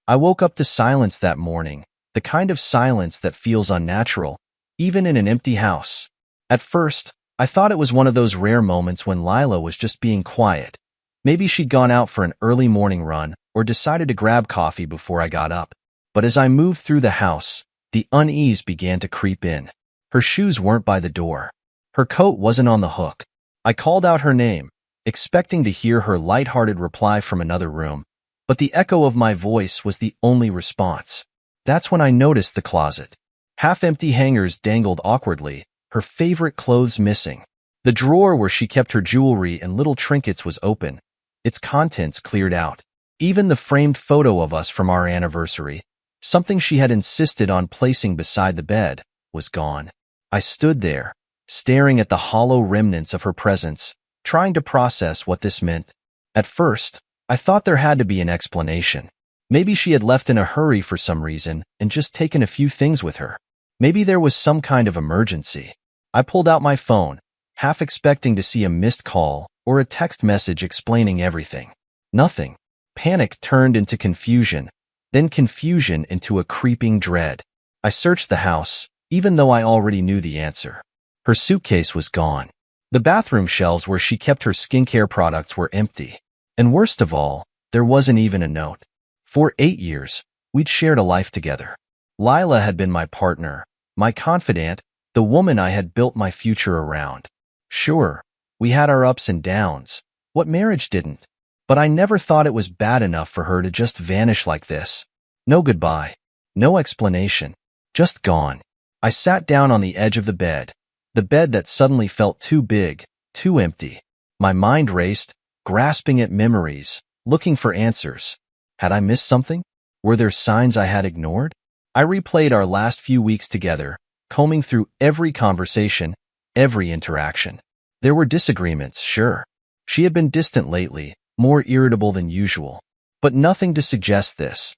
I woke up to silence that morning, the kind of silence that feels unnatural, even in an empty house. At first, I thought it was one of those rare moments when Lila was just being quiet. Maybe she'd gone out for an early morning run or decided to grab coffee before I got up. But as I moved through the house, the unease began to creep in. Her shoes weren't by the door. Her coat wasn't on the hook. I called out her name, expecting to hear her light-hearted reply from another room, but the echo of my voice was the only response. That's when I noticed the closet. Half-empty hangers dangled awkwardly, her favorite clothes missing. The drawer where she kept her jewelry and little trinkets was open, its contents cleared out. Even the framed photo of us from our anniversary, something she had insisted on placing beside the bed, was gone. I stood there, staring at the hollow remnants of her presence, trying to process what this meant. At first, I thought there had to be an explanation. Maybe she had left in a hurry for some reason and just taken a few things with her. Maybe there was some kind of emergency. I pulled out my phone, half expecting to see a missed call or a text message explaining everything. Nothing. Panic turned into confusion, then confusion into a creeping dread. I searched the house, even though I already knew the answer. Her suitcase was gone. The bathroom shelves where she kept her skincare products were empty. And worst of all, there wasn't even a note. For 8 years, we'd shared a life together. Lila had been my partner, my confidant, the woman I had built my future around. Sure, we had our ups and downs. What marriage didn't? But I never thought it was bad enough for her to just vanish like this. No goodbye. No explanation. Just gone. I sat down on the edge of the bed that suddenly felt too big, too empty. My mind raced, grasping at memories, looking for answers. Had I missed something? Were there signs I had ignored? I replayed our last few weeks together, combing through every conversation, every interaction. There were disagreements, sure. She had been distant lately, more irritable than usual. But nothing to suggest this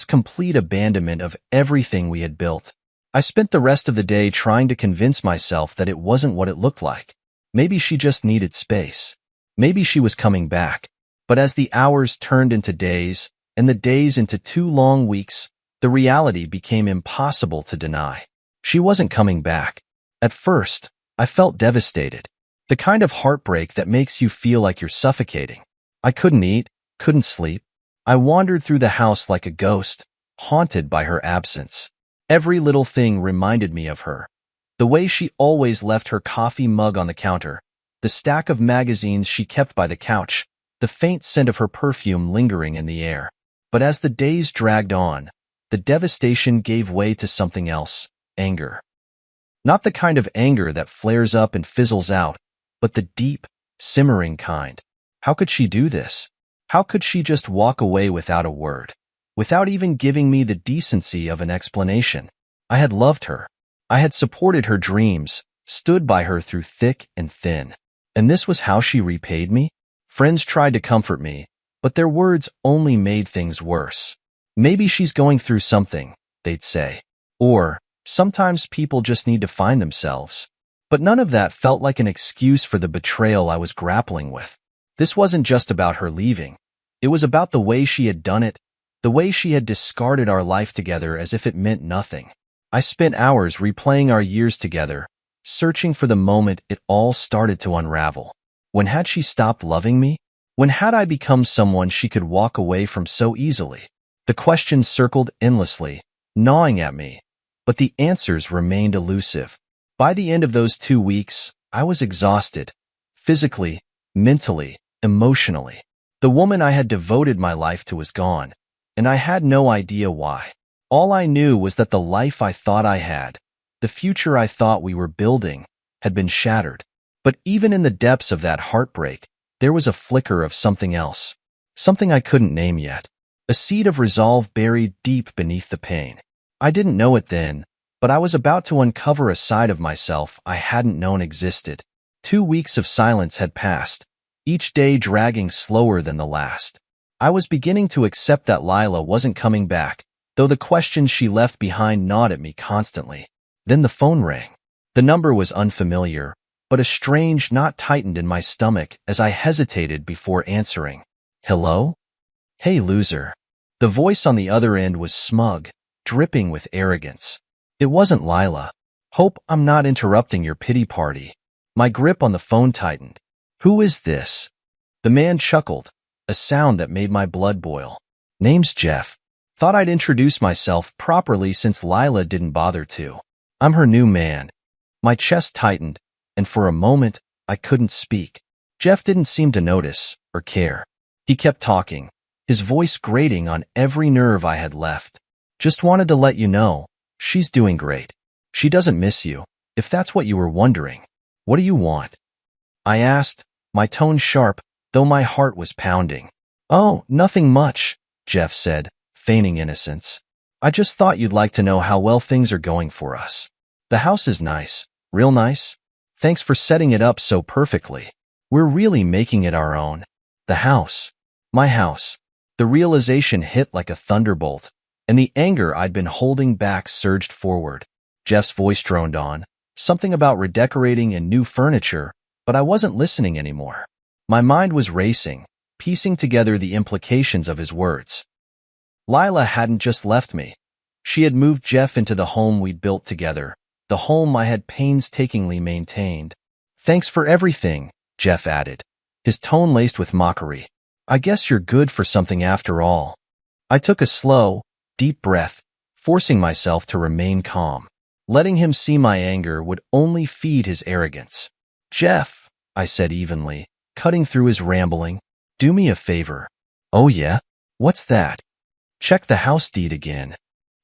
complete abandonment of everything we had built. I spent the rest of the day trying to convince myself that it wasn't what it looked like. Maybe she just needed space. Maybe she was coming back. But as the hours turned into days, and the days into 2 long weeks, the reality became impossible to deny. She wasn't coming back. At first, I felt devastated. The kind of heartbreak that makes you feel like you're suffocating. I couldn't eat, couldn't sleep. I wandered through the house like a ghost, haunted by her absence. Every little thing reminded me of her. The way she always left her coffee mug on the counter, the stack of magazines she kept by the couch, the faint scent of her perfume lingering in the air. But as the days dragged on, the devastation gave way to something else, anger. Not the kind of anger that flares up and fizzles out, but the deep, simmering kind. How could she do this? How could she just walk away without a word? Without even giving me the decency of an explanation? I had loved her. I had supported her dreams, stood by her through thick and thin. And this was how she repaid me? Friends tried to comfort me, but their words only made things worse. Maybe she's going through something, they'd say. Or, sometimes people just need to find themselves. But none of that felt like an excuse for the betrayal I was grappling with. This wasn't just about her leaving. It was about the way she had done it, the way she had discarded our life together as if it meant nothing. I spent hours replaying our years together, searching for the moment it all started to unravel. When had she stopped loving me? When had I become someone she could walk away from so easily? The questions circled endlessly, gnawing at me, but the answers remained elusive. By the end of those 2 weeks, I was exhausted, physically, mentally, emotionally. The woman I had devoted my life to was gone, and I had no idea why. All I knew was that the life I thought I had, the future I thought we were building, had been shattered. But even in the depths of that heartbreak, there was a flicker of something else, something I couldn't name yet, a seed of resolve buried deep beneath the pain. I didn't know it then, but I was about to uncover a side of myself I hadn't known existed. 2 weeks of silence had passed, each day dragging slower than the last. I was beginning to accept that Lila wasn't coming back, though the questions she left behind gnawed at me constantly. Then the phone rang. The number was unfamiliar, but a strange knot tightened in my stomach as I hesitated before answering. Hello? Hey, loser. The voice on the other end was smug, dripping with arrogance. It wasn't Lila. Hope I'm not interrupting your pity party. My grip on the phone tightened. Who is this? The man chuckled, a sound that made my blood boil. Name's Jeff. Thought I'd introduce myself properly since Lila didn't bother to. I'm her new man. My chest tightened, and for a moment, I couldn't speak. Jeff didn't seem to notice or care. He kept talking, his voice grating on every nerve I had left. Just wanted to let you know, she's doing great. She doesn't miss you, if that's what you were wondering. What do you want? I asked, my tone sharp, though my heart was pounding. Oh, nothing much, Jeff said, feigning innocence. I just thought you'd like to know how well things are going for us. The house is nice, real nice. Thanks for setting it up so perfectly. We're really making it our own. The house. My house. The realization hit like a thunderbolt, and the anger I'd been holding back surged forward. Jeff's voice droned on, something about redecorating and new furniture, but I wasn't listening anymore. My mind was racing, piecing together the implications of his words. Lila hadn't just left me. She had moved Jeff into the home we'd built together, the home I had painstakingly maintained. Thanks for everything, Jeff added, his tone laced with mockery. I guess you're good for something after all. I took a slow, deep breath, forcing myself to remain calm. Letting him see my anger would only feed his arrogance. Jeff, I said evenly, cutting through his rambling, do me a favor. Oh yeah? What's that? Check the house deed again.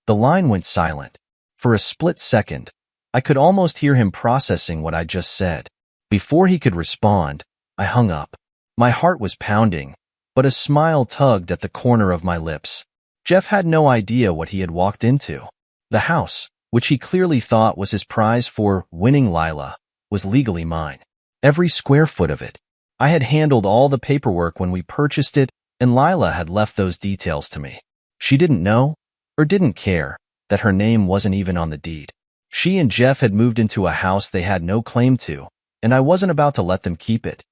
The line went silent. For a split second, I could almost hear him processing what I just said. Before he could respond, I hung up. My heart was pounding, but a smile tugged at the corner of my lips. Jeff had no idea what he had walked into. The house, which he clearly thought was his prize for winning Lila, was legally mine. Every square foot of it. I had handled all the paperwork when we purchased it, and Lila had left those details to me. She didn't know, or didn't care, that her name wasn't even on the deed. She and Jeff had moved into a house they had no claim to, and I wasn't about to let them keep it.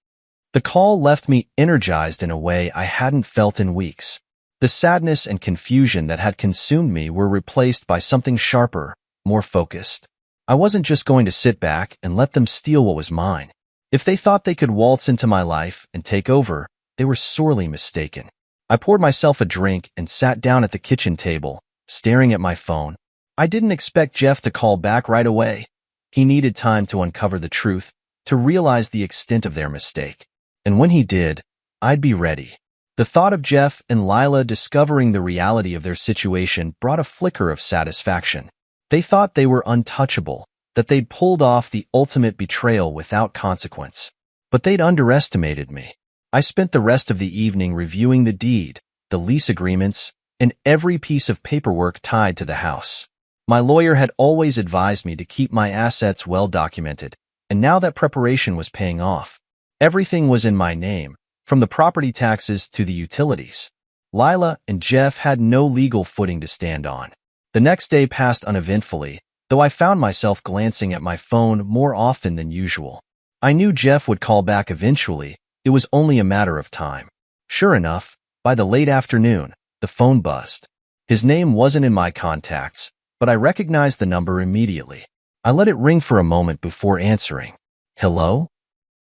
The call left me energized in a way I hadn't felt in weeks. The sadness and confusion that had consumed me were replaced by something sharper, more focused. I wasn't just going to sit back and let them steal what was mine. If they thought they could waltz into my life and take over, they were sorely mistaken. I poured myself a drink and sat down at the kitchen table, staring at my phone. I didn't expect Jeff to call back right away. He needed time to uncover the truth, to realize the extent of their mistake. And when he did, I'd be ready. The thought of Jeff and Lila discovering the reality of their situation brought a flicker of satisfaction. They thought they were untouchable, that they'd pulled off the ultimate betrayal without consequence. But they'd underestimated me. I spent the rest of the evening reviewing the deed, the lease agreements, and every piece of paperwork tied to the house. My lawyer had always advised me to keep my assets well documented, and now that preparation was paying off. Everything was in my name, from the property taxes to the utilities. Lila and Jeff had no legal footing to stand on. The next day passed uneventfully, though I found myself glancing at my phone more often than usual. I knew Jeff would call back eventually. It was only a matter of time. Sure enough, by the late afternoon, the phone buzzed. His name wasn't in my contacts, but I recognized the number immediately. I let it ring for a moment before answering. Hello?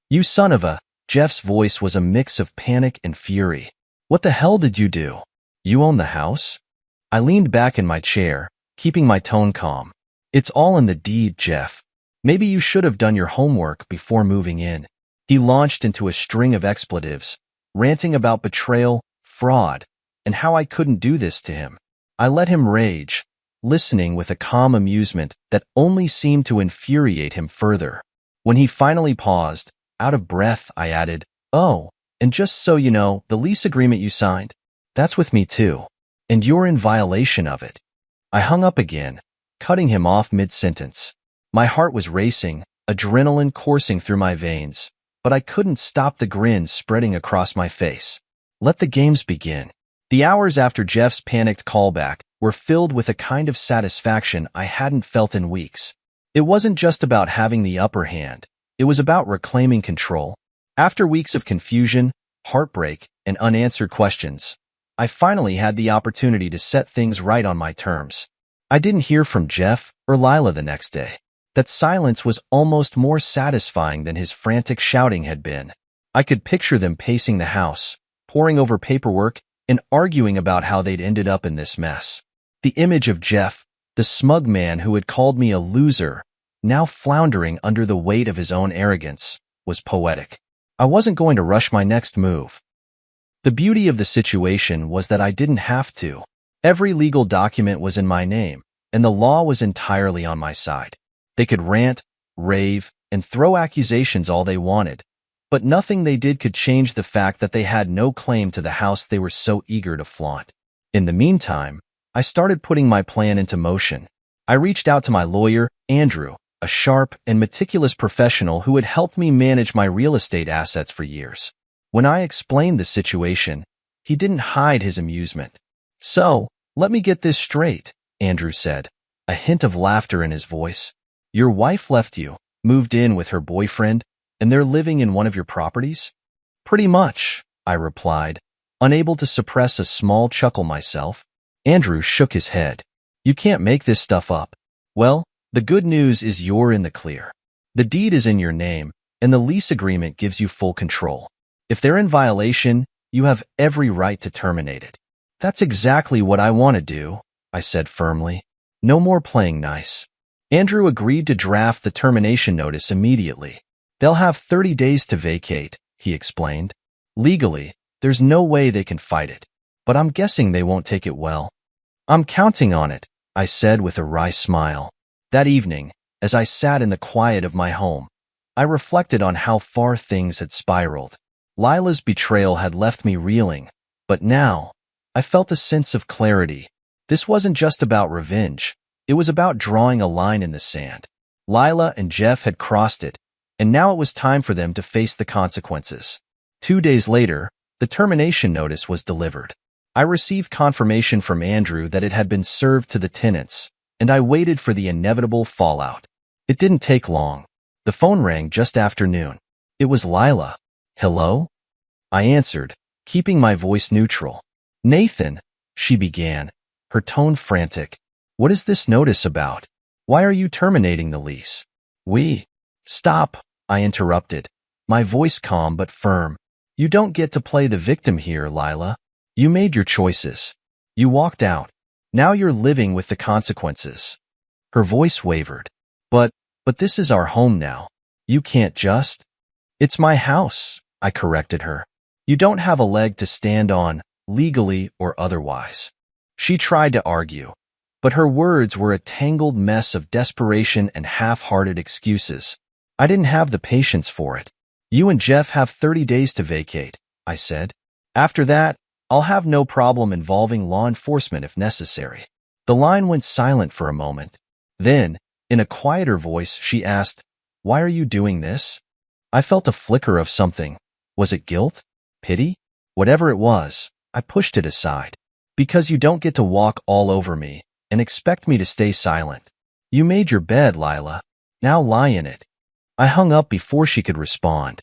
You son of a... Jeff's voice was a mix of panic and fury. What the hell did you do? You own the house? I leaned back in my chair, keeping my tone calm. It's all in the deed, Jeff. Maybe you should have done your homework before moving in. He launched into a string of expletives, ranting about betrayal, fraud, and how I couldn't do this to him. I let him rage, listening with a calm amusement that only seemed to infuriate him further. When he finally paused, out of breath, I added, "Oh, and just so you know, the lease agreement you signed, that's with me too, and you're in violation of it." I hung up again, cutting him off mid-sentence. My heart was racing, adrenaline coursing through my veins, but I couldn't stop the grin spreading across my face. Let the games begin. The hours after Jeff's panicked callback were filled with a kind of satisfaction I hadn't felt in weeks. It wasn't just about having the upper hand. It was about reclaiming control. After weeks of confusion, heartbreak, and unanswered questions, I finally had the opportunity to set things right on my terms. I didn't hear from Jeff or Lila the next day. That silence was almost more satisfying than his frantic shouting had been. I could picture them pacing the house, poring over paperwork, and arguing about how they'd ended up in this mess. The image of Jeff, the smug man who had called me a loser, now floundering under the weight of his own arrogance, was poetic. I wasn't going to rush my next move. The beauty of the situation was that I didn't have to. Every legal document was in my name, and the law was entirely on my side. They could rant, rave, and throw accusations all they wanted, but nothing they did could change the fact that they had no claim to the house they were so eager to flaunt. In the meantime, I started putting my plan into motion. I reached out to my lawyer, Andrew, a sharp and meticulous professional who had helped me manage my real estate assets for years. When I explained the situation, he didn't hide his amusement. "So, let me get this straight," Andrew said, a hint of laughter in his voice. "Your wife left you, moved in with her boyfriend, and they're living in one of your properties?" "Pretty much," I replied, unable to suppress a small chuckle myself. Andrew shook his head. "You can't make this stuff up." "Well, the good news is you're in the clear. The deed is in your name, and the lease agreement gives you full control. If they're in violation, you have every right to terminate it." "That's exactly what I want to do," I said firmly. "No more playing nice." Andrew agreed to draft the termination notice immediately. "They'll have 30 days to vacate," he explained. "Legally, there's no way they can fight it, but I'm guessing they won't take it well." "I'm counting on it," I said with a wry smile. That evening, as I sat in the quiet of my home, I reflected on how far things had spiraled. Lila's betrayal had left me reeling, but now, I felt a sense of clarity. This wasn't just about revenge. It was about drawing a line in the sand. Lila and Jeff had crossed it, and now it was time for them to face the consequences. 2 days later, the termination notice was delivered. I received confirmation from Andrew that it had been served to the tenants, and I waited for the inevitable fallout. It didn't take long. The phone rang just after noon. It was Lila. "Hello?" I answered, keeping my voice neutral. "Nathan," she began, her tone frantic. "What is this notice about? Why are you terminating the lease?" Stop," I interrupted, my voice calm but firm. "You don't get to play the victim here, Lila. You made your choices. You walked out. Now you're living with the consequences." Her voice wavered. But this is our home now. You can't just—" "It's my house," I corrected her. "You don't have a leg to stand on, legally or otherwise." She tried to argue, but her words were a tangled mess of desperation and half-hearted excuses. I didn't have the patience for it. "You and Jeff have 30 days to vacate," I said. "After that, I'll have no problem involving law enforcement if necessary." The line went silent for a moment. Then, in a quieter voice, she asked, "Why are you doing this?" I felt a flicker of something. Was it guilt? Pity? Whatever it was, I pushed it aside. "Because you don't get to walk all over me and expect me to stay silent. You made your bed, Lila. Now lie in it." I hung up before she could respond.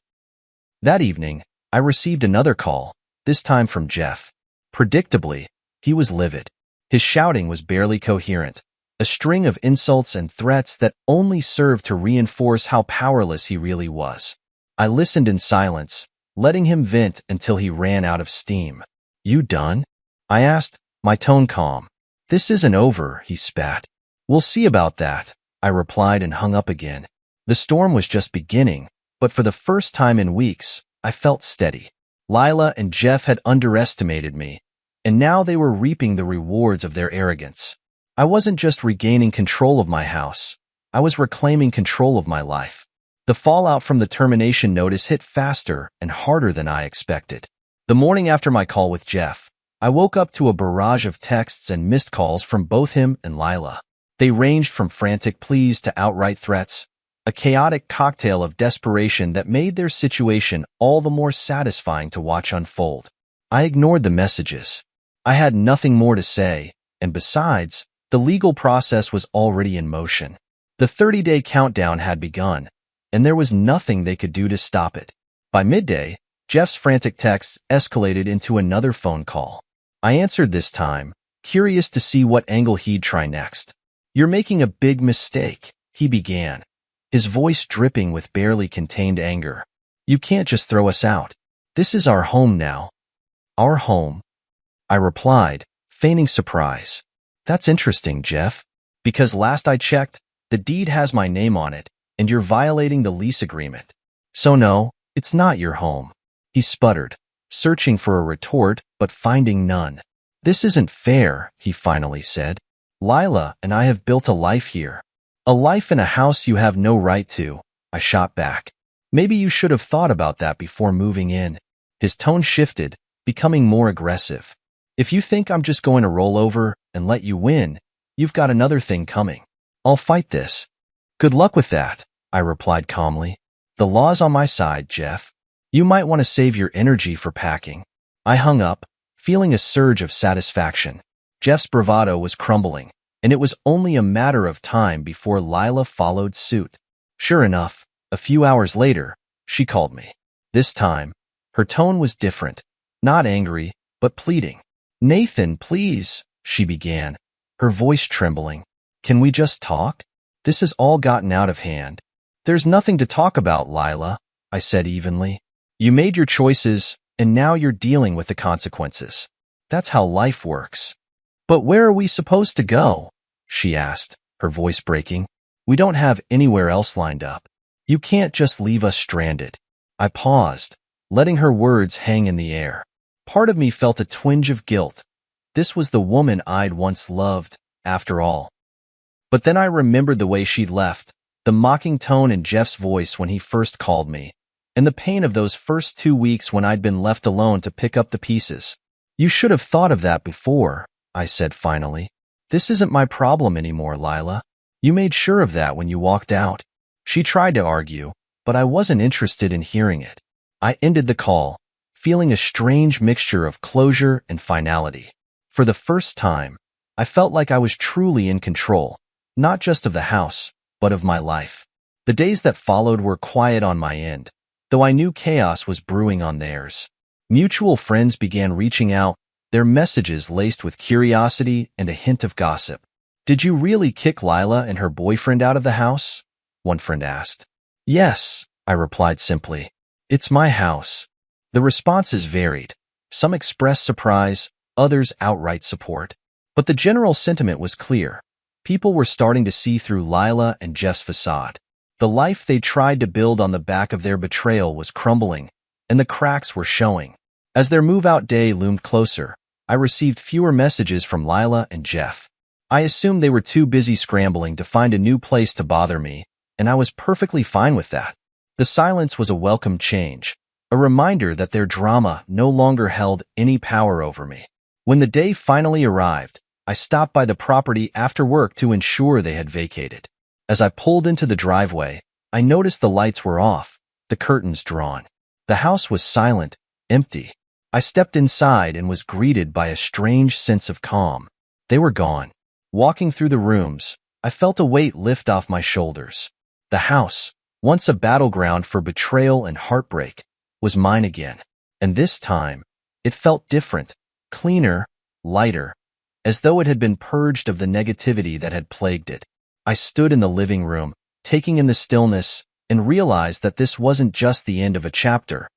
That evening, I received another call, this time from Jeff. Predictably, he was livid. His shouting was barely coherent, a string of insults and threats that only served to reinforce how powerless he really was. I listened in silence, letting him vent until he ran out of steam. "You done?" I asked, my tone calm. "This isn't over," he spat. "We'll see about that," I replied and hung up again. The storm was just beginning, but for the first time in weeks, I felt steady. Lila and Jeff had underestimated me, and now they were reaping the rewards of their arrogance. I wasn't just regaining control of my house. I was reclaiming control of my life. The fallout from the termination notice hit faster and harder than I expected. The morning after my call with Jeff, I woke up to a barrage of texts and missed calls from both him and Lila. They ranged from frantic pleas to outright threats, a chaotic cocktail of desperation that made their situation all the more satisfying to watch unfold. I ignored the messages. I had nothing more to say, and besides, the legal process was already in motion. The 30-day countdown had begun, and there was nothing they could do to stop it. By midday, Jeff's frantic texts escalated into another phone call. I answered this time, curious to see what angle he'd try next. You're making a big mistake, he began, his voice dripping with barely contained anger. You can't just throw us out. This is our home now. Our home, I replied, feigning surprise. That's interesting, Jeff. Because last I checked, the deed has my name on it, and you're violating the lease agreement. So no, it's not your home. He sputtered, searching for a retort but finding none. This isn't fair, he finally said. Lila and I have built a life here. A life in a house you have no right to, I shot back. Maybe you should have thought about that before moving in. His tone shifted, becoming more aggressive. If you think I'm just going to roll over and let you win, you've got another thing coming. I'll fight this. Good luck with that, I replied calmly. The law's on my side, Jeff. You might want to save your energy for packing. I hung up, feeling a surge of satisfaction. Jeff's bravado was crumbling, and it was only a matter of time before Lila followed suit. Sure enough, a few hours later, she called me. This time, her tone was different, not angry, but pleading. Nathan, please, she began, her voice trembling. Can we just talk? This has all gotten out of hand. There's nothing to talk about, Lila, I said evenly. You made your choices, and now you're dealing with the consequences. That's how life works. But where are we supposed to go? She asked, her voice breaking. We don't have anywhere else lined up. You can't just leave us stranded. I paused, letting her words hang in the air. Part of me felt a twinge of guilt. This was the woman I'd once loved, after all. But then I remembered the way she'd left, the mocking tone in Jeff's voice when he first called me, and the pain of those first 2 weeks when I'd been left alone to pick up the pieces. You should have thought of that before, I said finally. This isn't my problem anymore, Lila. You made sure of that when you walked out. She tried to argue, but I wasn't interested in hearing it. I ended the call, feeling a strange mixture of closure and finality. For the first time, I felt like I was truly in control, not just of the house, but of my life. The days that followed were quiet on my end, though I knew chaos was brewing on theirs. Mutual friends began reaching out, their messages laced with curiosity and a hint of gossip. Did you really kick Lila and her boyfriend out of the house? One friend asked. Yes, I replied simply. It's my house. The responses varied. Some expressed surprise, others outright support. But the general sentiment was clear. People were starting to see through Lila and Jeff's facade. The life they tried to build on the back of their betrayal was crumbling, and the cracks were showing. As their move-out day loomed closer, I received fewer messages from Lila and Jeff. I assumed they were too busy scrambling to find a new place to bother me, and I was perfectly fine with that. The silence was a welcome change, a reminder that their drama no longer held any power over me. When the day finally arrived, I stopped by the property after work to ensure they had vacated. As I pulled into the driveway, I noticed the lights were off, the curtains drawn. The house was silent, empty. I stepped inside and was greeted by a strange sense of calm. They were gone. Walking through the rooms, I felt a weight lift off my shoulders. The house, once a battleground for betrayal and heartbreak, was mine again. And this time, it felt different, cleaner, lighter, as though it had been purged of the negativity that had plagued it. I stood in the living room, taking in the stillness, and realized that this wasn't just the end of a chapter.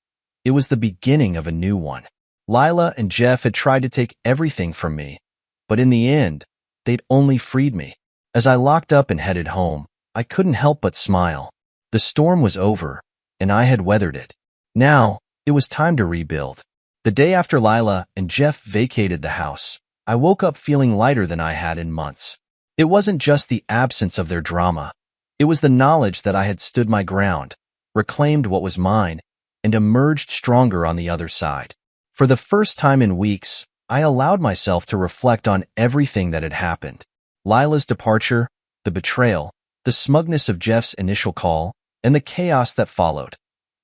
It was the beginning of a new one. Lila and Jeff had tried to take everything from me, but in the end, they'd only freed me. As I locked up and headed home, I couldn't help but smile. The storm was over, and I had weathered it. Now, it was time to rebuild. The day after Lila and Jeff vacated the house, I woke up feeling lighter than I had in months. It wasn't just the absence of their drama. It was the knowledge that I had stood my ground, reclaimed what was mine, and emerged stronger on the other side. For the first time in weeks, I allowed myself to reflect on everything that had happened. Lila's departure, the betrayal, the smugness of Jeff's initial call, and the chaos that followed.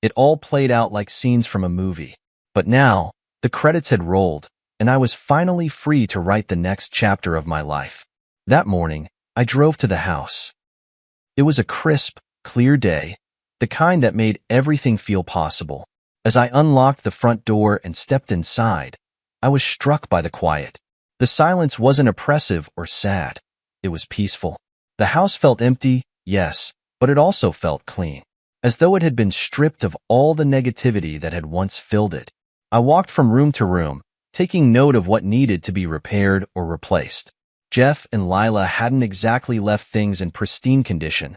It all played out like scenes from a movie. But now, the credits had rolled, and I was finally free to write the next chapter of my life. That morning, I drove to the house. It was a crisp, clear day, the kind that made everything feel possible. As I unlocked the front door and stepped inside, I was struck by the quiet. The silence wasn't oppressive or sad. It was peaceful. The house felt empty, yes, but it also felt clean, as though it had been stripped of all the negativity that had once filled it. I walked from room to room, taking note of what needed to be repaired or replaced. Jeff and Lila hadn't exactly left things in pristine condition.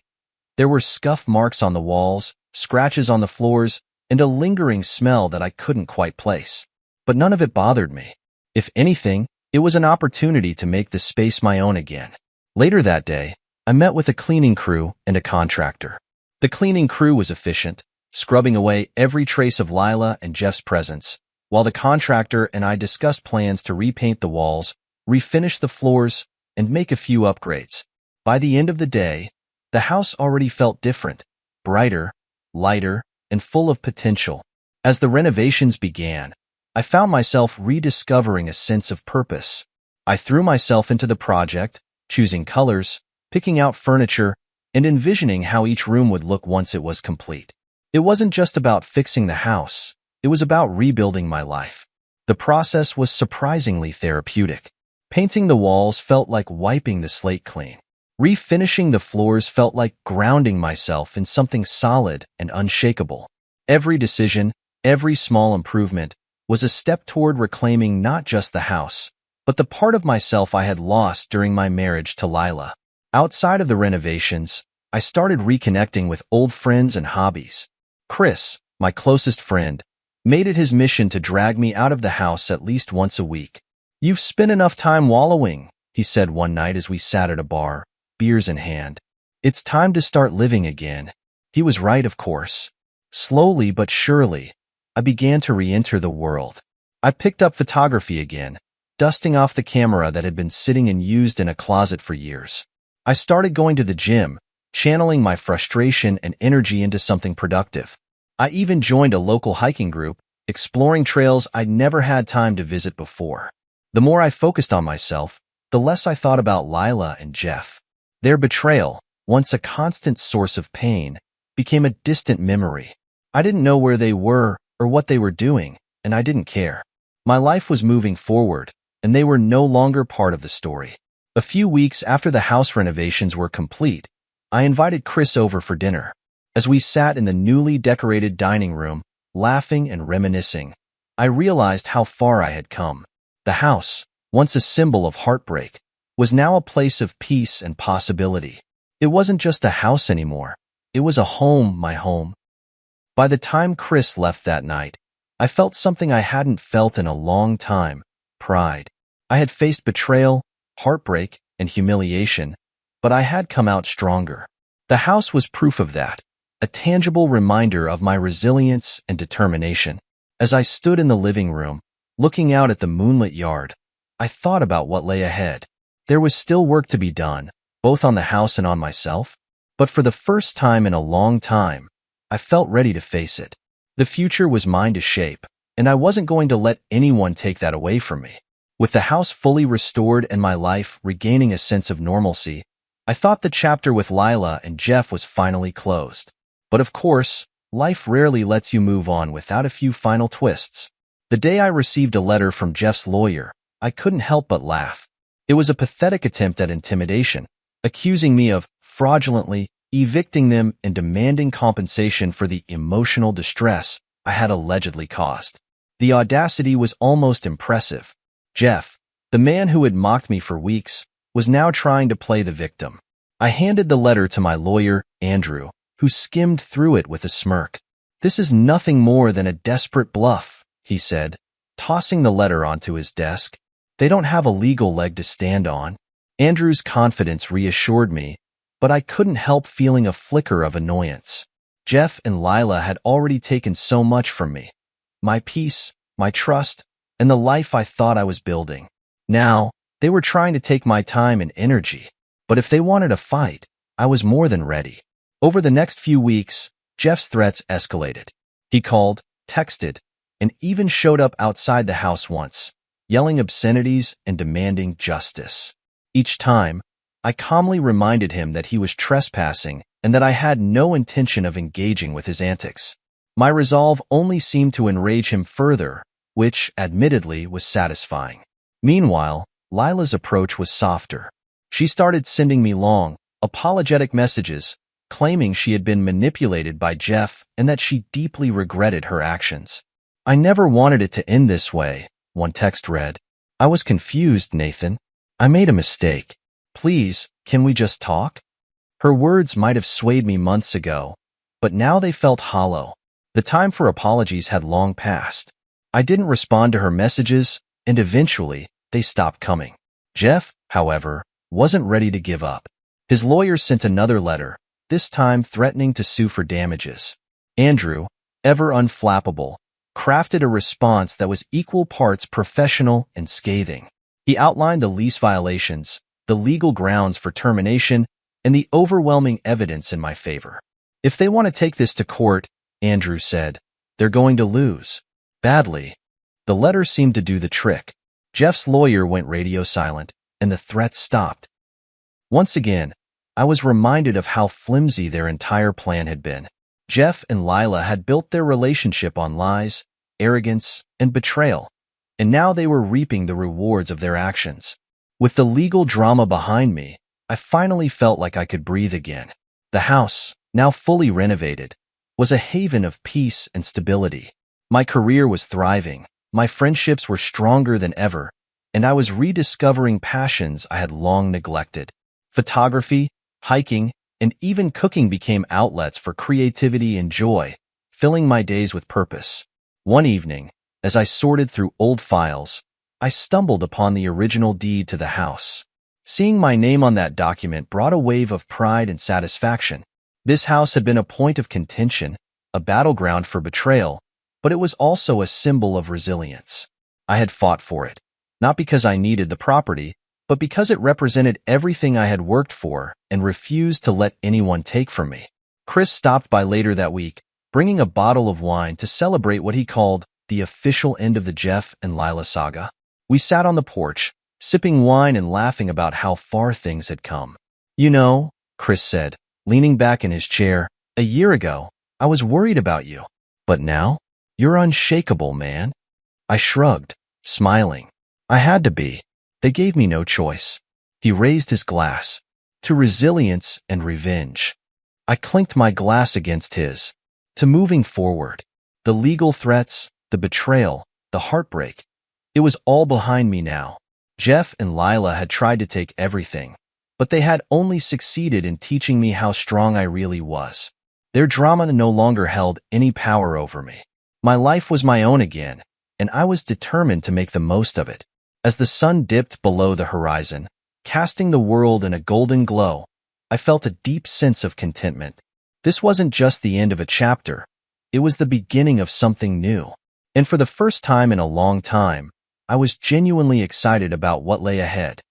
There were scuff marks on the walls, scratches on the floors, and a lingering smell that I couldn't quite place. But none of it bothered me. If anything, it was an opportunity to make the space my own again. Later that day, I met with a cleaning crew and a contractor. The cleaning crew was efficient, scrubbing away every trace of Lila and Jeff's presence, while the contractor and I discussed plans to repaint the walls, refinish the floors, and make a few upgrades. By the end of the day, the house already felt different, brighter, lighter, and full of potential. As the renovations began, I found myself rediscovering a sense of purpose. I threw myself into the project, choosing colors, picking out furniture, and envisioning how each room would look once it was complete. It wasn't just about fixing the house, it was about rebuilding my life. The process was surprisingly therapeutic. Painting the walls felt like wiping the slate clean. Refinishing the floors felt like grounding myself in something solid and unshakable. Every decision, every small improvement, was a step toward reclaiming not just the house, but the part of myself I had lost during my marriage to Lila. Outside of the renovations, I started reconnecting with old friends and hobbies. Chris, my closest friend, made it his mission to drag me out of the house at least once a week. "You've spent enough time wallowing," he said one night as we sat at a bar, beers in hand. "It's time to start living again." He was right, of course. Slowly but surely, I began to re-enter the world. I picked up photography again, dusting off the camera that had been sitting and used in a closet for years. I started going to the gym, channeling my frustration and energy into something productive. I even joined a local hiking group, exploring trails I'd never had time to visit before. The more I focused on myself, the less I thought about Lila and Jeff. Their betrayal, once a constant source of pain, became a distant memory. I didn't know where they were or what they were doing, and I didn't care. My life was moving forward, and they were no longer part of the story. A few weeks after the house renovations were complete, I invited Chris over for dinner. As we sat in the newly decorated dining room, laughing and reminiscing, I realized how far I had come. The house, once a symbol of heartbreak, was now a place of peace and possibility. It wasn't just a house anymore. It was a home, my home. By the time Chris left that night, I felt something I hadn't felt in a long time: pride. I had faced betrayal, heartbreak, and humiliation, but I had come out stronger. The house was proof of that, a tangible reminder of my resilience and determination. As I stood in the living room, looking out at the moonlit yard, I thought about what lay ahead. There was still work to be done, both on the house and on myself, but for the first time in a long time, I felt ready to face it. The future was mine to shape, and I wasn't going to let anyone take that away from me. With the house fully restored and my life regaining a sense of normalcy, I thought the chapter with Lila and Jeff was finally closed. But of course, life rarely lets you move on without a few final twists. The day I received a letter from Jeff's lawyer, I couldn't help but laugh. It was a pathetic attempt at intimidation, accusing me of fraudulently evicting them and demanding compensation for the emotional distress I had allegedly caused. The audacity was almost impressive. Jeff, the man who had mocked me for weeks, was now trying to play the victim. I handed the letter to my lawyer, Andrew, who skimmed through it with a smirk. "This is nothing more than a desperate bluff," he said, tossing the letter onto his desk. "They don't have a legal leg to stand on." Andrew's confidence reassured me, but I couldn't help feeling a flicker of annoyance. Jeff and Lila had already taken so much from me: my peace, my trust, and the life I thought I was building. Now, they were trying to take my time and energy. But if they wanted a fight, I was more than ready. Over the next few weeks, Jeff's threats escalated. He called, texted, and even showed up outside the house once, yelling obscenities and demanding justice. Each time, I calmly reminded him that he was trespassing and that I had no intention of engaging with his antics. My resolve only seemed to enrage him further, which, admittedly, was satisfying. Meanwhile, Lila's approach was softer. She started sending me long, apologetic messages, claiming she had been manipulated by Jeff and that she deeply regretted her actions. "I never wanted it to end this way," one text read. "I was confused, Nathan. I made a mistake. Please, can we just talk?" Her words might have swayed me months ago, but now they felt hollow. The time for apologies had long passed. I didn't respond to her messages, and eventually, they stopped coming. Jeff, however, wasn't ready to give up. His lawyer sent another letter, this time threatening to sue for damages. Andrew, ever unflappable, crafted a response that was equal parts professional and scathing. He outlined the lease violations, the legal grounds for termination, and the overwhelming evidence in my favor. "If they want to take this to court," Andrew said, "they're going to lose. Badly." The letter seemed to do the trick. Jeff's lawyer went radio silent, and the threats stopped. Once again, I was reminded of how flimsy their entire plan had been. Jeff and Lila had built their relationship on lies, arrogance, and betrayal, and now they were reaping the rewards of their actions. With the legal drama behind me, I finally felt like I could breathe again. The house, now fully renovated, was a haven of peace and stability. My career was thriving, my friendships were stronger than ever, and I was rediscovering passions I had long neglected. Photography, hiking, and even cooking became outlets for creativity and joy, filling my days with purpose. One evening, as I sorted through old files, I stumbled upon the original deed to the house. Seeing my name on that document brought a wave of pride and satisfaction. This house had been a point of contention, a battleground for betrayal, but it was also a symbol of resilience. I had fought for it, not because I needed the property, but because it represented everything I had worked for and refused to let anyone take from me. Chris stopped by later that week, bringing a bottle of wine to celebrate what he called the official end of the Jeff and Lila saga. We sat on the porch, sipping wine and laughing about how far things had come. "You know," Chris said, leaning back in his chair, "a year ago, I was worried about you. But now, you're unshakable, man." I shrugged, smiling. I had to be. They gave me no choice. He raised his glass. "To resilience and revenge." I clinked my glass against his. To moving forward. The legal threats, the betrayal, the heartbreak. It was all behind me now. Jeff and Lila had tried to take everything, but they had only succeeded in teaching me how strong I really was. Their drama no longer held any power over me. My life was my own again, and I was determined to make the most of it. As the sun dipped below the horizon, casting the world in a golden glow, I felt a deep sense of contentment. This wasn't just the end of a chapter, it was the beginning of something new. And for the first time in a long time, I was genuinely excited about what lay ahead.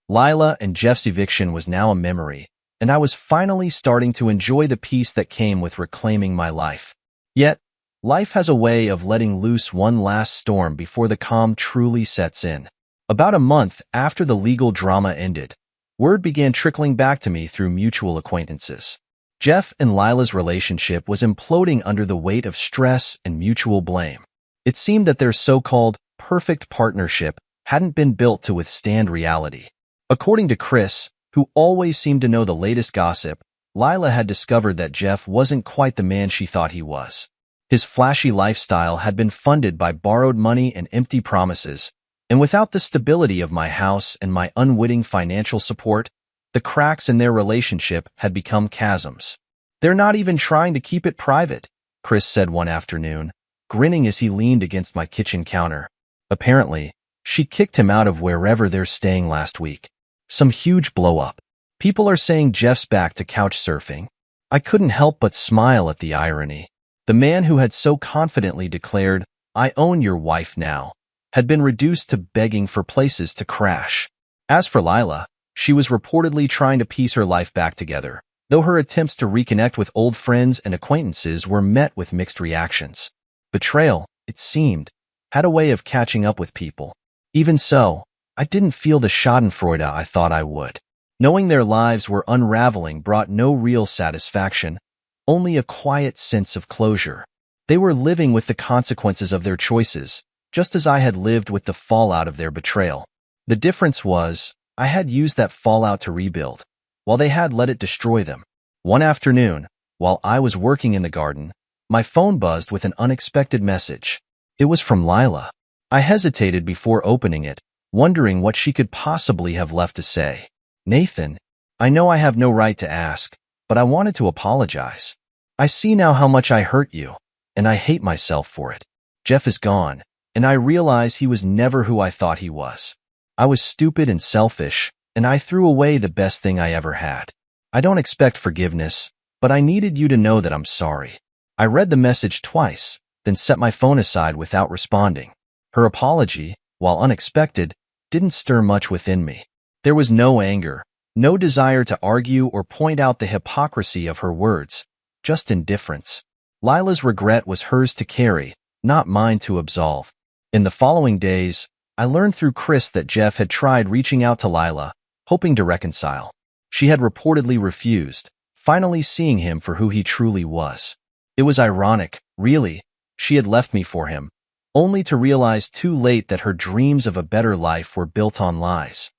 Lila and Jeff's eviction was now a memory, and I was finally starting to enjoy the peace that came with reclaiming my life. Yet, life has a way of letting loose one last storm before the calm truly sets in. About a month after the legal drama ended, word began trickling back to me through mutual acquaintances. Jeff and Lila's relationship was imploding under the weight of stress and mutual blame. It seemed that their so-called perfect partnership hadn't been built to withstand reality. According to Chris, who always seemed to know the latest gossip, Lila had discovered that Jeff wasn't quite the man she thought he was. His flashy lifestyle had been funded by borrowed money and empty promises, and without the stability of my house and my unwitting financial support, the cracks in their relationship had become chasms. "They're not even trying to keep it private," Chris said one afternoon, grinning as he leaned against my kitchen counter. Apparently, she kicked him out of wherever they're staying last week. Some huge blow-up. People are saying Jeff's back to couch surfing. I couldn't help but smile at the irony. The man who had so confidently declared, "I own your wife now," had been reduced to begging for places to crash. As for Lila, she was reportedly trying to piece her life back together, though her attempts to reconnect with old friends and acquaintances were met with mixed reactions. Betrayal, it seemed, had a way of catching up with people. Even so, I didn't feel the schadenfreude I thought I would. Knowing their lives were unraveling brought no real satisfaction, only a quiet sense of closure. They were living with the consequences of their choices, just as I had lived with the fallout of their betrayal. The difference was, I had used that fallout to rebuild, while they had let it destroy them. One afternoon, while I was working in the garden, my phone buzzed with an unexpected message. It was from Lila. I hesitated before opening it, wondering what she could possibly have left to say. "Nathan, I know I have no right to ask, but I wanted to apologize. I see now how much I hurt you, and I hate myself for it. Jeff is gone, and I realize he was never who I thought he was. I was stupid and selfish, and I threw away the best thing I ever had. I don't expect forgiveness, but I needed you to know that I'm sorry." I read the message twice, then set my phone aside without responding. Her apology, while unexpected, didn't stir much within me. There was no anger, no desire to argue or point out the hypocrisy of her words, just indifference. Lila's regret was hers to carry, not mine to absolve. In the following days, I learned through Chris that Jeff had tried reaching out to Lila, hoping to reconcile. She had reportedly refused, finally seeing him for who he truly was. It was ironic, really. She had left me for him, only to realize too late that her dreams of a better life were built on lies.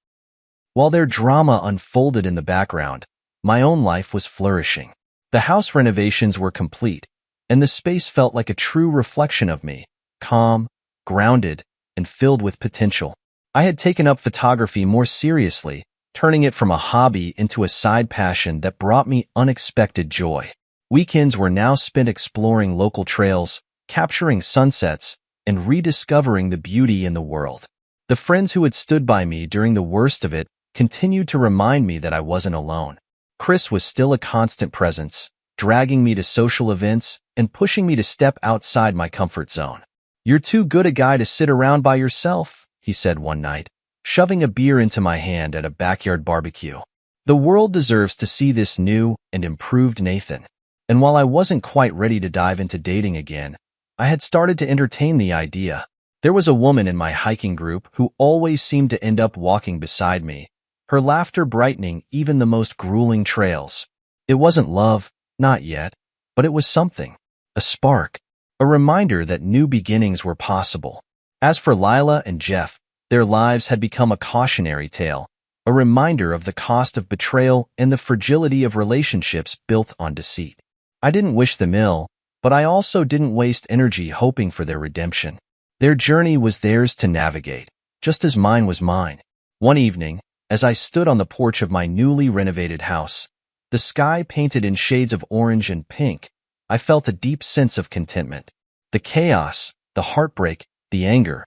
While their drama unfolded in the background, my own life was flourishing. The house renovations were complete, and the space felt like a true reflection of me, calm, grounded, and filled with potential. I had taken up photography more seriously, turning it from a hobby into a side passion that brought me unexpected joy. Weekends were now spent exploring local trails, capturing sunsets, and rediscovering the beauty in the world. The friends who had stood by me during the worst of it continued to remind me that I wasn't alone. Chris was still a constant presence, dragging me to social events and pushing me to step outside my comfort zone. "You're too good a guy to sit around by yourself," he said one night, shoving a beer into my hand at a backyard barbecue. "The world deserves to see this new and improved Nathan." And while I wasn't quite ready to dive into dating again, I had started to entertain the idea. There was a woman in my hiking group who always seemed to end up walking beside me, her laughter brightening even the most grueling trails. It wasn't love, not yet, but it was something. A spark. A reminder that new beginnings were possible. As for Lila and Jeff, their lives had become a cautionary tale, a reminder of the cost of betrayal and the fragility of relationships built on deceit. I didn't wish them ill, but I also didn't waste energy hoping for their redemption. Their journey was theirs to navigate, just as mine was mine. One evening, as I stood on the porch of my newly renovated house, the sky painted in shades of orange and pink, I felt a deep sense of contentment. The chaos, the heartbreak, the anger,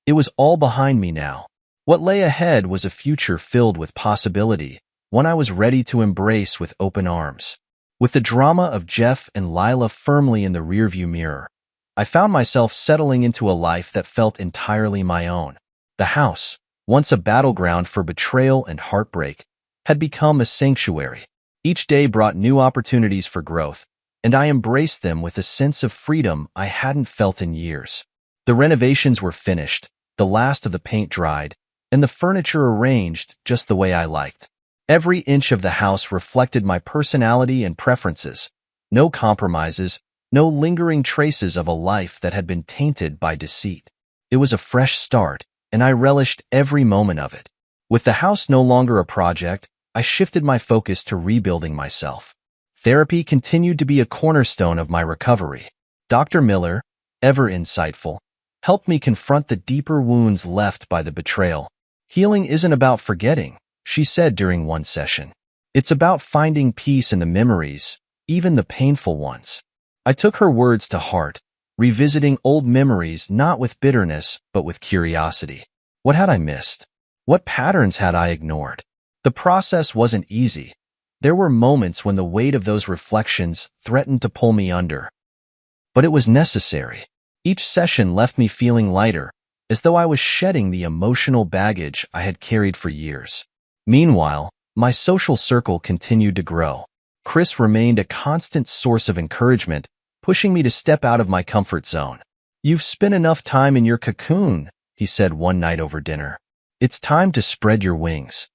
it was all behind me now. What lay ahead was a future filled with possibility, one I was ready to embrace with open arms. With the drama of Jeff and Lila firmly in the rearview mirror, I found myself settling into a life that felt entirely my own. The house, once a battleground for betrayal and heartbreak, had become a sanctuary. Each day brought new opportunities for growth, and I embraced them with a sense of freedom I hadn't felt in years. The renovations were finished, the last of the paint dried, and the furniture arranged just the way I liked. Every inch of the house reflected my personality and preferences. No compromises, no lingering traces of a life that had been tainted by deceit. It was a fresh start, and I relished every moment of it. With the house no longer a project, I shifted my focus to rebuilding myself. Therapy continued to be a cornerstone of my recovery. Dr. Miller, ever insightful, helped me confront the deeper wounds left by the betrayal. "Healing isn't about forgetting," she said during one session. "It's about finding peace in the memories, even the painful ones." I took her words to heart, revisiting old memories not with bitterness but with curiosity. What had I missed? What patterns had I ignored? The process wasn't easy. There were moments when the weight of those reflections threatened to pull me under. But it was necessary. Each session left me feeling lighter, as though I was shedding the emotional baggage I had carried for years. Meanwhile, my social circle continued to grow. Chris remained a constant source of encouragement, pushing me to step out of my comfort zone. "You've spent enough time in your cocoon," he said one night over dinner. "It's time to spread your wings."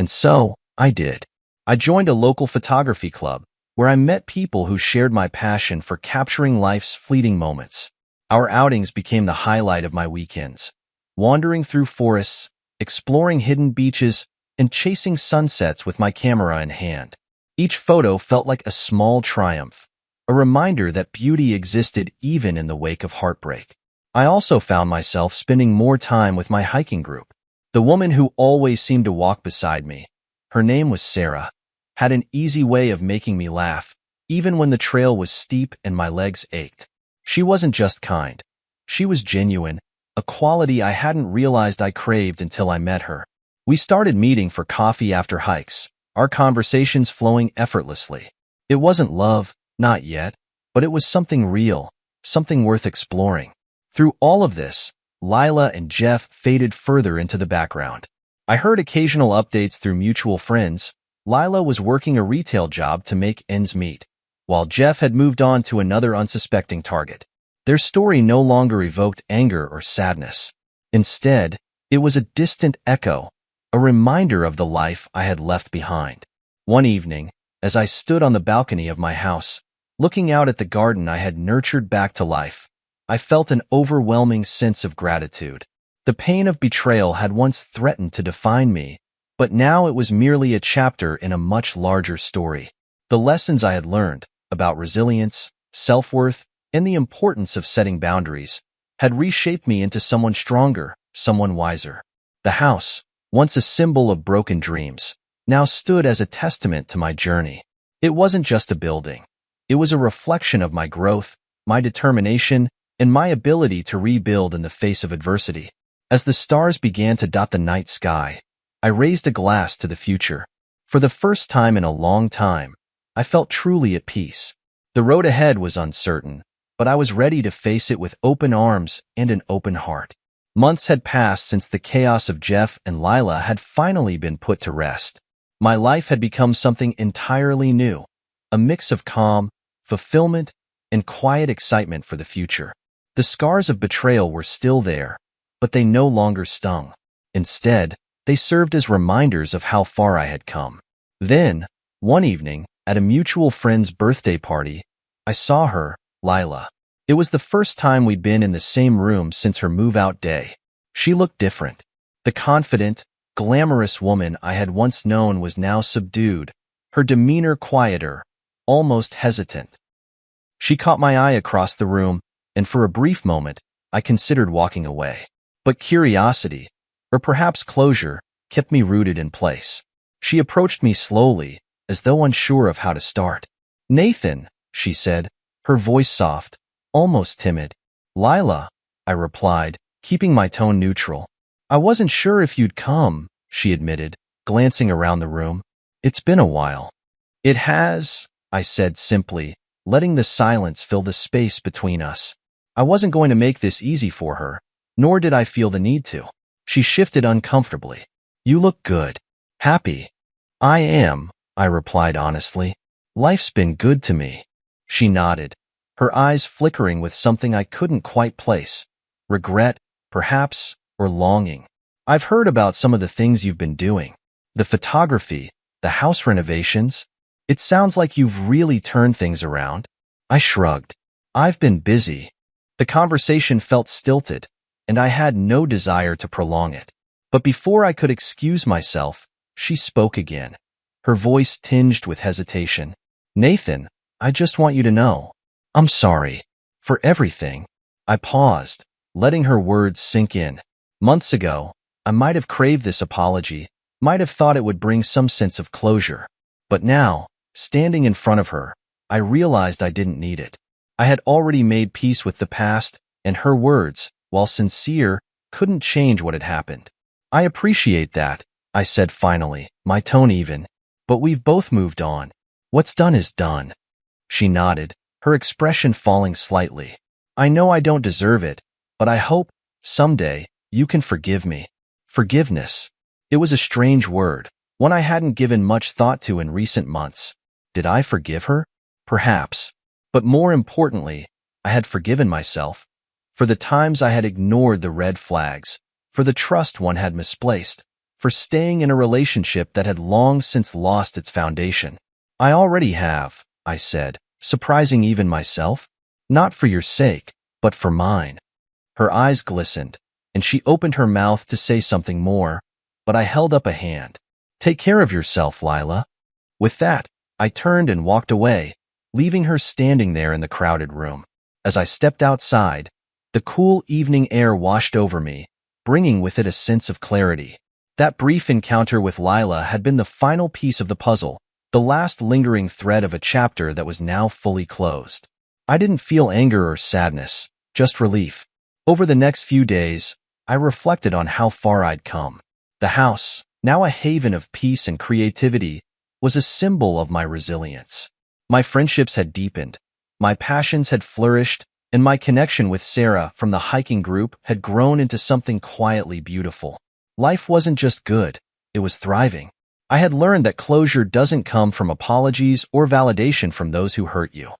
And so, I did. I joined a local photography club, where I met people who shared my passion for capturing life's fleeting moments. Our outings became the highlight of my weekends. Wandering through forests, exploring hidden beaches, and chasing sunsets with my camera in hand. Each photo felt like a small triumph, a reminder that beauty existed even in the wake of heartbreak. I also found myself spending more time with my hiking group. The woman who always seemed to walk beside me, her name was Sarah, had an easy way of making me laugh, even when the trail was steep and my legs ached. She wasn't just kind. She was genuine, a quality I hadn't realized I craved until I met her. We started meeting for coffee after hikes, our conversations flowing effortlessly. It wasn't love, not yet, but it was something real, something worth exploring. Through all of this, Lila and Jeff faded further into the background. I heard occasional updates through mutual friends. Lila was working a retail job to make ends meet, while Jeff had moved on to another unsuspecting target. Their story no longer evoked anger or sadness. Instead, it was a distant echo, a reminder of the life I had left behind. One evening, as I stood on the balcony of my house, looking out at the garden I had nurtured back to life, I felt an overwhelming sense of gratitude. The pain of betrayal had once threatened to define me, but now it was merely a chapter in a much larger story. The lessons I had learned about resilience, self-worth, and the importance of setting boundaries had reshaped me into someone stronger, someone wiser. The house, once a symbol of broken dreams, now stood as a testament to my journey. It wasn't just a building. It was a reflection of my growth, my determination, and my ability to rebuild in the face of adversity. As the stars began to dot the night sky, I raised a glass to the future. For the first time in a long time, I felt truly at peace. The road ahead was uncertain, but I was ready to face it with open arms and an open heart. Months had passed since the chaos of Jeff and Lila had finally been put to rest. My life had become something entirely new, a mix of calm, fulfillment, and quiet excitement for the future. The scars of betrayal were still there, but they no longer stung. Instead, they served as reminders of how far I had come. Then, one evening, at a mutual friend's birthday party, I saw her, Lila. It was the first time we'd been in the same room since her move-out day. She looked different. The confident, glamorous woman I had once known was now subdued, her demeanor quieter, almost hesitant. She caught my eye across the room, and for a brief moment, I considered walking away. But curiosity, or perhaps closure, kept me rooted in place. She approached me slowly, as though unsure of how to start. "Nathan," she said, her voice soft, almost timid. "Lila," I replied, keeping my tone neutral. "I wasn't sure if you'd come," she admitted, glancing around the room. "It's been a while." "It has," I said simply, letting the silence fill the space between us. I wasn't going to make this easy for her, nor did I feel the need to. She shifted uncomfortably. "You look good. Happy." "I am," I replied honestly. "Life's been good to me." She nodded, her eyes flickering with something I couldn't quite place. Regret, perhaps, or longing. "I've heard about some of the things you've been doing. The photography, the house renovations. It sounds like you've really turned things around." I shrugged. "I've been busy." The conversation felt stilted, and I had no desire to prolong it. But before I could excuse myself, she spoke again, her voice tinged with hesitation. "Nathan, I just want you to know, I'm sorry for everything." I paused, letting her words sink in. Months ago, I might have craved this apology, might have thought it would bring some sense of closure. But now, standing in front of her, I realized I didn't need it. I had already made peace with the past, and her words, while sincere, couldn't change what had happened. "I appreciate that," I said finally, my tone even. "But we've both moved on. What's done is done." She nodded, her expression falling slightly. "I know I don't deserve it, but I hope, someday, you can forgive me." Forgiveness. It was a strange word, one I hadn't given much thought to in recent months. Did I forgive her? Perhaps. But more importantly, I had forgiven myself for the times I had ignored the red flags, for the trust one had misplaced, for staying in a relationship that had long since lost its foundation. "I already have," I said, surprising even myself. "Not for your sake, but for mine. Her eyes glistened, and she opened her mouth to say something more, but I held up a hand. Take care of yourself, Lila. With that, I turned and walked away, leaving her standing there in the crowded room. As I stepped outside, the cool evening air washed over me, bringing with it a sense of clarity. That brief encounter with Lila had been the final piece of the puzzle, the last lingering thread of a chapter that was now fully closed. I didn't feel anger or sadness, just relief. Over the next few days, I reflected on how far I'd come. The house, now a haven of peace and creativity, was a symbol of my resilience. My friendships had deepened, my passions had flourished, and my connection with Sarah from the hiking group had grown into something quietly beautiful. Life wasn't just good, it was thriving. I had learned that closure doesn't come from apologies or validation from those who hurt you.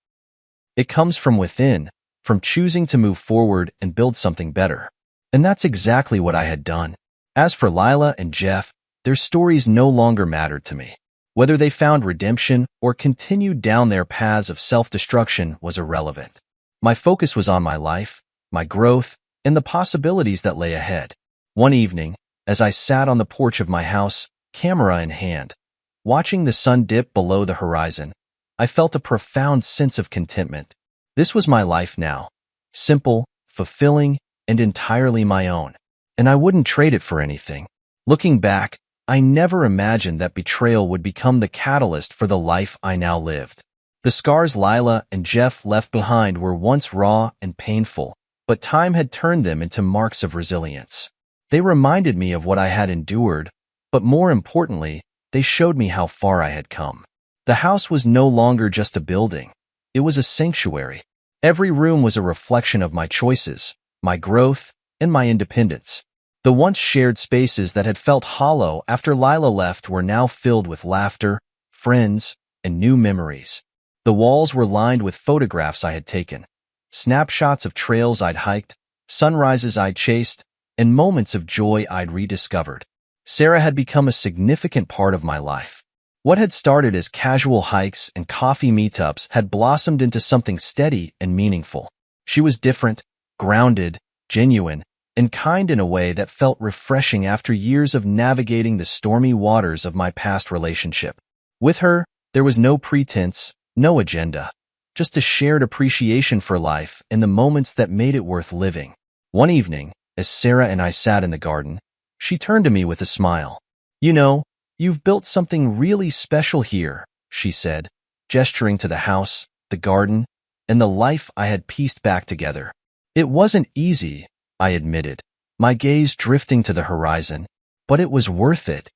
It comes from within, from choosing to move forward and build something better. And that's exactly what I had done. As for Lila and Jeff, their stories no longer mattered to me. Whether they found redemption or continued down their paths of self-destruction was irrelevant. My focus was on my life, my growth, and the possibilities that lay ahead. One evening, as I sat on the porch of my house, camera in hand, watching the sun dip below the horizon, I felt a profound sense of contentment. This was my life now, simple, fulfilling, and entirely my own, and I wouldn't trade it for anything. Looking back, I never imagined that betrayal would become the catalyst for the life I now lived. The scars Lila and Jeff left behind were once raw and painful, but time had turned them into marks of resilience. They reminded me of what I had endured, but more importantly, they showed me how far I had come. The house was no longer just a building. It was a sanctuary. Every room was a reflection of my choices, my growth, and my independence. The once shared spaces that had felt hollow after Lila left were now filled with laughter, friends, and new memories. The walls were lined with photographs I had taken, snapshots of trails I'd hiked, sunrises I'd chased, and moments of joy I'd rediscovered. Sarah had become a significant part of my life. What had started as casual hikes and coffee meetups had blossomed into something steady and meaningful. She was different, grounded, genuine, and kind in a way that felt refreshing after years of navigating the stormy waters of my past relationship. With her, there was no pretense, no agenda, just a shared appreciation for life and the moments that made it worth living. One evening, as Sarah and I sat in the garden, she turned to me with a smile. "You know, you've built something really special here," she said, gesturing to the house, the garden, and the life I had pieced back together. It wasn't easy, I admitted, my gaze drifting to the horizon, but it was worth it.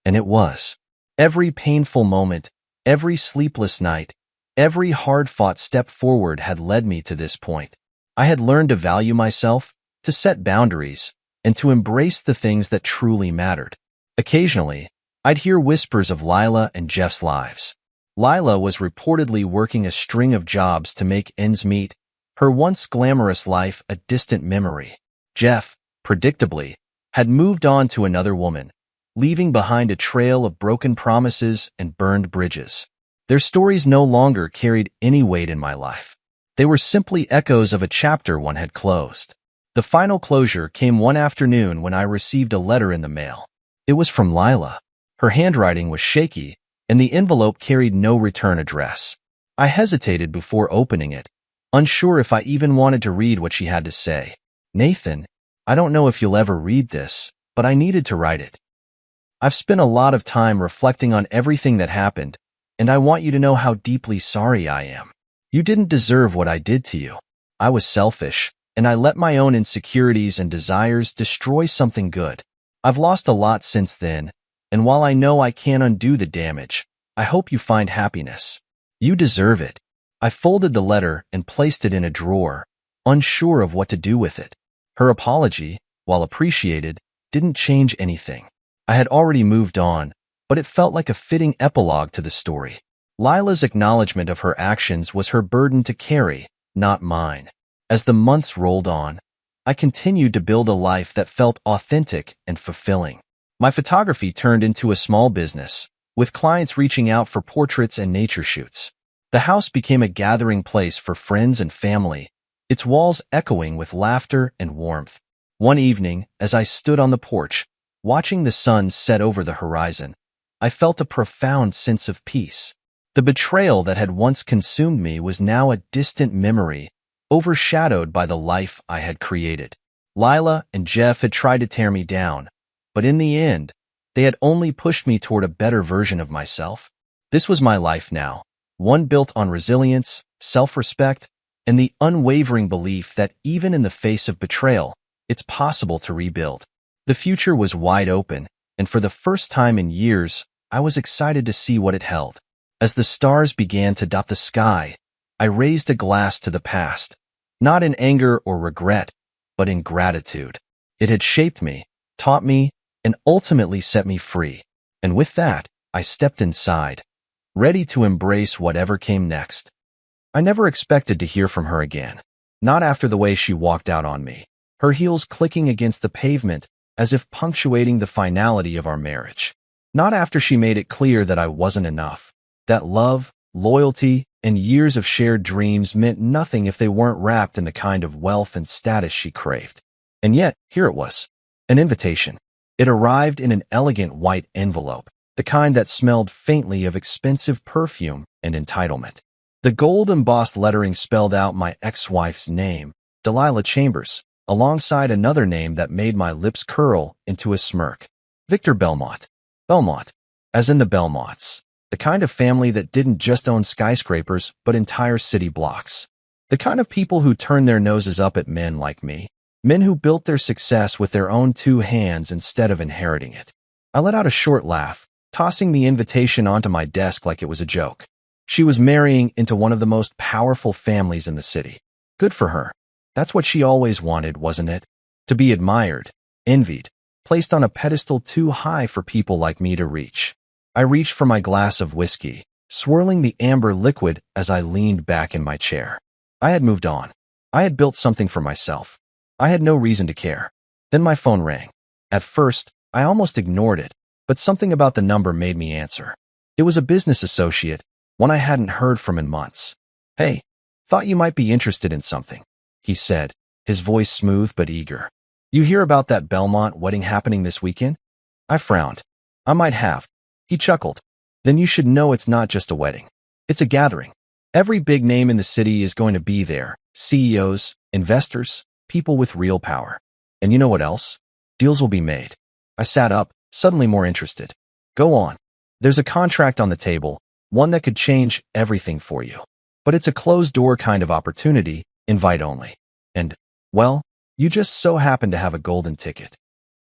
And it was. Every painful moment, every sleepless night, every hard-fought step forward had led me to this point. I had learned to value myself, to set boundaries, and to embrace the things that truly mattered. Occasionally, I'd hear whispers of Lila and Jeff's lives. Lila was reportedly working a string of jobs to make ends meet, her once glamorous life a distant memory. Jeff, predictably, had moved on to another woman, leaving behind a trail of broken promises and burned bridges. Their stories no longer carried any weight in my life. They were simply echoes of a chapter one had closed. The final closure came one afternoon when I received a letter in the mail. It was from Lila. Her handwriting was shaky, and the envelope carried no return address. I hesitated before opening it, unsure if I even wanted to read what she had to say. "Nathan, I don't know if you'll ever read this, but I needed to write it. I've spent a lot of time reflecting on everything that happened, and I want you to know how deeply sorry I am. You didn't deserve what I did to you. I was selfish, and I let my own insecurities and desires destroy something good. I've lost a lot since then, and while I know I can't undo the damage, I hope you find happiness. You deserve it." I folded the letter and placed it in a drawer, unsure of what to do with it. Her apology, while appreciated, didn't change anything. I had already moved on, but it felt like a fitting epilogue to the story. Lila's acknowledgement of her actions was her burden to carry, not mine. As the months rolled on, I continued to build a life that felt authentic and fulfilling. My photography turned into a small business, with clients reaching out for portraits and nature shoots. The house became a gathering place for friends and family, its walls echoing with laughter and warmth. One evening, as I stood on the porch, watching the sun set over the horizon, I felt a profound sense of peace. The betrayal that had once consumed me was now a distant memory, overshadowed by the life I had created. Lila and Jeff had tried to tear me down, but in the end, they had only pushed me toward a better version of myself. This was my life now, one built on resilience, self-respect, and the unwavering belief that even in the face of betrayal, it's possible to rebuild. The future was wide open, and for the first time in years, I was excited to see what it held. As the stars began to dot the sky, I raised a glass to the past, not in anger or regret, but in gratitude. It had shaped me, taught me, and ultimately set me free. And with that, I stepped inside, ready to embrace whatever came next. I never expected to hear from her again, not after the way she walked out on me, her heels clicking against the pavement as if punctuating the finality of our marriage. Not after she made it clear that I wasn't enough, that love, loyalty, and years of shared dreams meant nothing if they weren't wrapped in the kind of wealth and status she craved. And yet, here it was, an invitation. It arrived in an elegant white envelope, the kind that smelled faintly of expensive perfume and entitlement. The gold-embossed lettering spelled out my ex-wife's name, Delilah Chambers, alongside another name that made my lips curl into a smirk. Victor Belmont. Belmont, as in the Belmonts, the kind of family that didn't just own skyscrapers but entire city blocks. The kind of people who turned their noses up at men like me, men who built their success with their own two hands instead of inheriting it. I let out a short laugh, tossing the invitation onto my desk like it was a joke. She was marrying into one of the most powerful families in the city. Good for her. That's what she always wanted, wasn't it? To be admired, envied, placed on a pedestal too high for people like me to reach. I reached for my glass of whiskey, swirling the amber liquid as I leaned back in my chair. I had moved on. I had built something for myself. I had no reason to care. Then my phone rang. At first, I almost ignored it, but something about the number made me answer. It was a business associate, one I hadn't heard from in months. "Hey, thought you might be interested in something," he said, his voice smooth but eager. "You hear about that Belmont wedding happening this weekend?" I frowned. "I might have." He chuckled. "Then you should know it's not just a wedding. It's a gathering. Every big name in the city is going to be there. CEOs, investors, people with real power. And you know what else? Deals will be made." I sat up, suddenly more interested. "Go on." "There's a contract on the table, one that could change everything for you. But it's a closed-door kind of opportunity, invite only. And, well, you just so happen to have a golden ticket."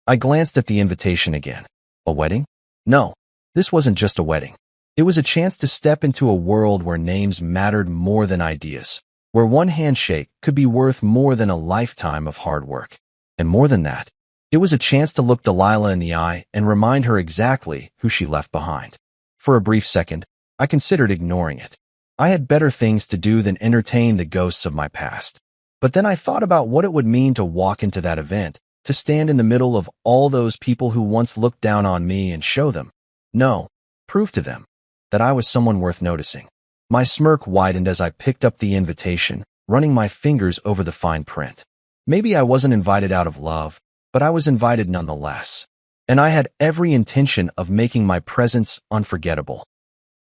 I glanced at the invitation again. A wedding? No, this wasn't just a wedding. It was a chance to step into a world where names mattered more than ideas, where one handshake could be worth more than a lifetime of hard work. And more than that, it was a chance to look Delilah in the eye and remind her exactly who she left behind. For a brief second, I considered ignoring it. I had better things to do than entertain the ghosts of my past. But then I thought about what it would mean to walk into that event, to stand in the middle of all those people who once looked down on me and show them, no, prove to them, that I was someone worth noticing. My smirk widened as I picked up the invitation, running my fingers over the fine print. Maybe I wasn't invited out of love, but I was invited nonetheless. And I had every intention of making my presence unforgettable.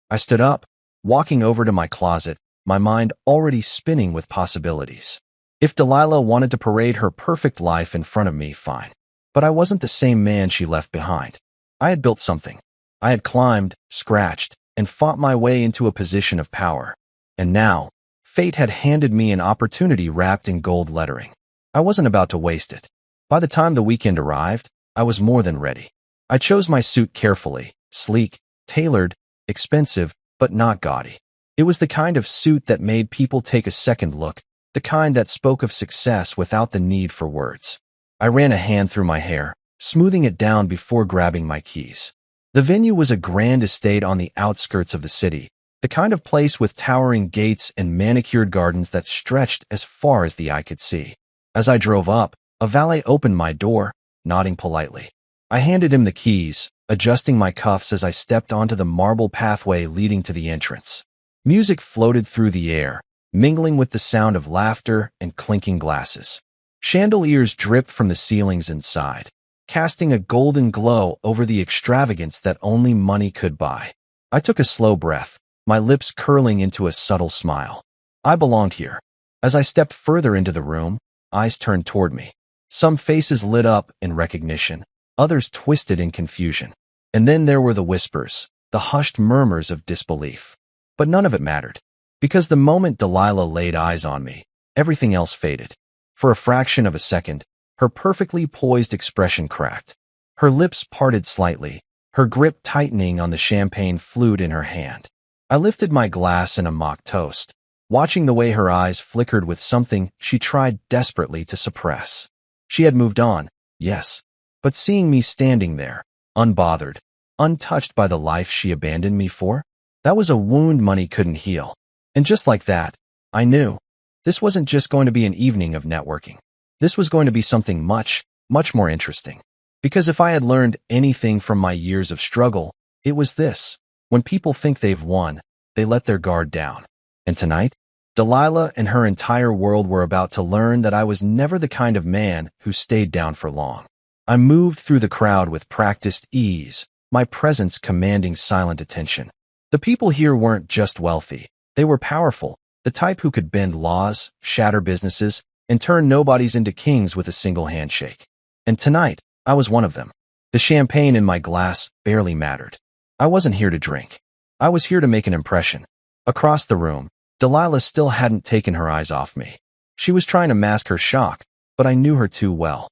I stood up, walking over to my closet, my mind already spinning with possibilities. If Delilah wanted to parade her perfect life in front of me, fine. But I wasn't the same man she left behind. I had built something. I had climbed, scratched, and fought my way into a position of power. And now, fate had handed me an opportunity wrapped in gold lettering. I wasn't about to waste it. By the time the weekend arrived, I was more than ready. I chose my suit carefully, sleek, tailored, expensive, but not gaudy. It was the kind of suit that made people take a second look, the kind that spoke of success without the need for words. I ran a hand through my hair, smoothing it down before grabbing my keys. The venue was a grand estate on the outskirts of the city, the kind of place with towering gates and manicured gardens that stretched as far as the eye could see. As I drove up, a valet opened my door, nodding politely. I handed him the keys, adjusting my cuffs as I stepped onto the marble pathway leading to the entrance. Music floated through the air, mingling with the sound of laughter and clinking glasses. Chandeliers dripped from the ceilings inside, casting a golden glow over the extravagance that only money could buy. I took a slow breath, my lips curling into a subtle smile. I belonged here. As I stepped further into the room, eyes turned toward me. Some faces lit up in recognition, others twisted in confusion. And then there were the whispers, the hushed murmurs of disbelief. But none of it mattered, because the moment Delilah laid eyes on me, everything else faded. For a fraction of a second, her perfectly poised expression cracked. Her lips parted slightly, her grip tightening on the champagne flute in her hand. I lifted my glass in a mock toast, watching the way her eyes flickered with something she tried desperately to suppress. She had moved on, yes, but seeing me standing there, unbothered, untouched by the life she abandoned me for, that was a wound money couldn't heal. And just like that, I knew this wasn't just going to be an evening of networking. This was going to be something much, much more interesting. Because if I had learned anything from my years of struggle, it was this. When people think they've won, they let their guard down. And tonight, Delilah and her entire world were about to learn that I was never the kind of man who stayed down for long. I moved through the crowd with practiced ease, my presence commanding silent attention. The people here weren't just wealthy. They were powerful, the type who could bend laws, shatter businesses, and turn nobodies into kings with a single handshake. And tonight, I was one of them. The champagne in my glass barely mattered. I wasn't here to drink. I was here to make an impression. Across the room, Delilah still hadn't taken her eyes off me. She was trying to mask her shock, but I knew her too well.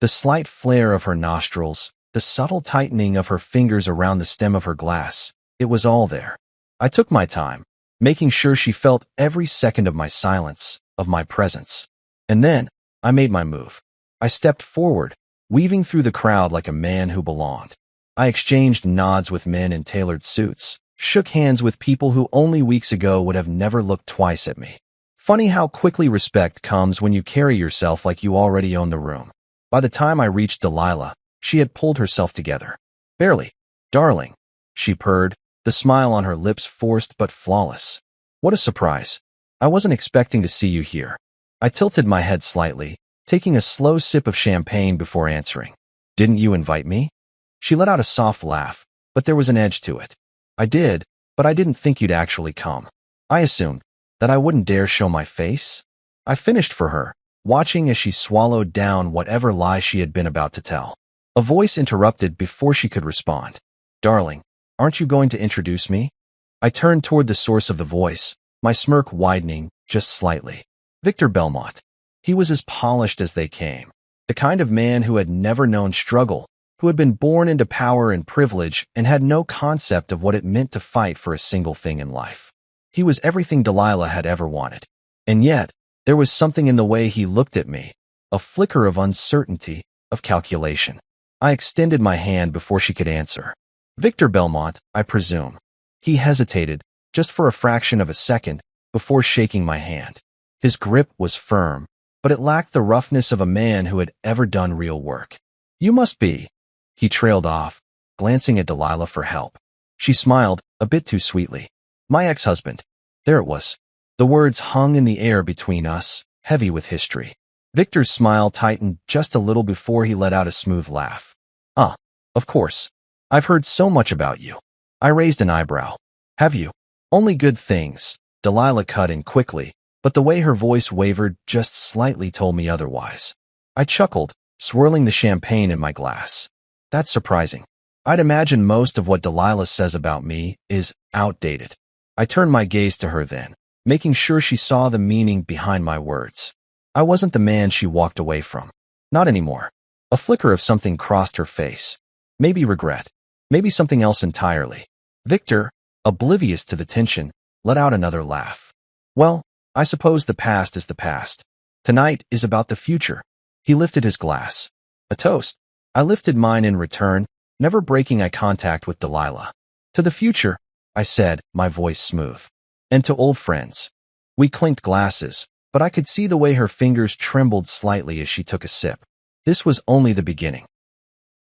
The slight flare of her nostrils, the subtle tightening of her fingers around the stem of her glass, it was all there. I took my time, making sure she felt every second of my silence, of my presence. And then, I made my move. I stepped forward, weaving through the crowd like a man who belonged. I exchanged nods with men in tailored suits, shook hands with people who only weeks ago would have never looked twice at me. Funny how quickly respect comes when you carry yourself like you already own the room. By the time I reached Delilah, she had pulled herself together. Barely. Darling, she purred, the smile on her lips forced but flawless. What a surprise. I wasn't expecting to see you here. I tilted my head slightly, taking a slow sip of champagne before answering. Didn't you invite me? She let out a soft laugh, but there was an edge to it. I did, but I didn't think you'd actually come. I assumed that I wouldn't dare show my face. I finished for her, watching as she swallowed down whatever lie she had been about to tell. A voice interrupted before she could respond. Darling, aren't you going to introduce me? I turned toward the source of the voice, my smirk widening just slightly. Victor Belmont. He was as polished as they came, the kind of man who had never known struggle, who had been born into power and privilege and had no concept of what it meant to fight for a single thing in life. He was everything Delilah had ever wanted. And yet, there was something in the way he looked at me, a flicker of uncertainty, of calculation. I extended my hand before she could answer. Victor Belmont, I presume. He hesitated, just for a fraction of a second, before shaking my hand. His grip was firm, but it lacked the roughness of a man who had ever done real work. You must be. He trailed off, glancing at Delilah for help. She smiled, a bit too sweetly. My ex-husband. There it was. The words hung in the air between us, heavy with history. Victor's smile tightened just a little before he let out a smooth laugh. Ah, of course. I've heard so much about you. I raised an eyebrow. Have you? Only good things. Delilah cut in quickly, but the way her voice wavered just slightly told me otherwise. I chuckled, swirling the champagne in my glass. That's surprising. I'd imagine most of what Delilah says about me is outdated. I turned my gaze to her then, making sure she saw the meaning behind my words. I wasn't the man she walked away from. Not anymore. A flicker of something crossed her face. Maybe regret. Maybe something else entirely. Victor, oblivious to the tension, let out another laugh. Well, I suppose the past is the past. Tonight is about the future. He lifted his glass. A toast. I lifted mine in return, never breaking eye contact with Delilah. To the future, I said, my voice smooth. And to old friends. We clinked glasses, but I could see the way her fingers trembled slightly as she took a sip. This was only the beginning.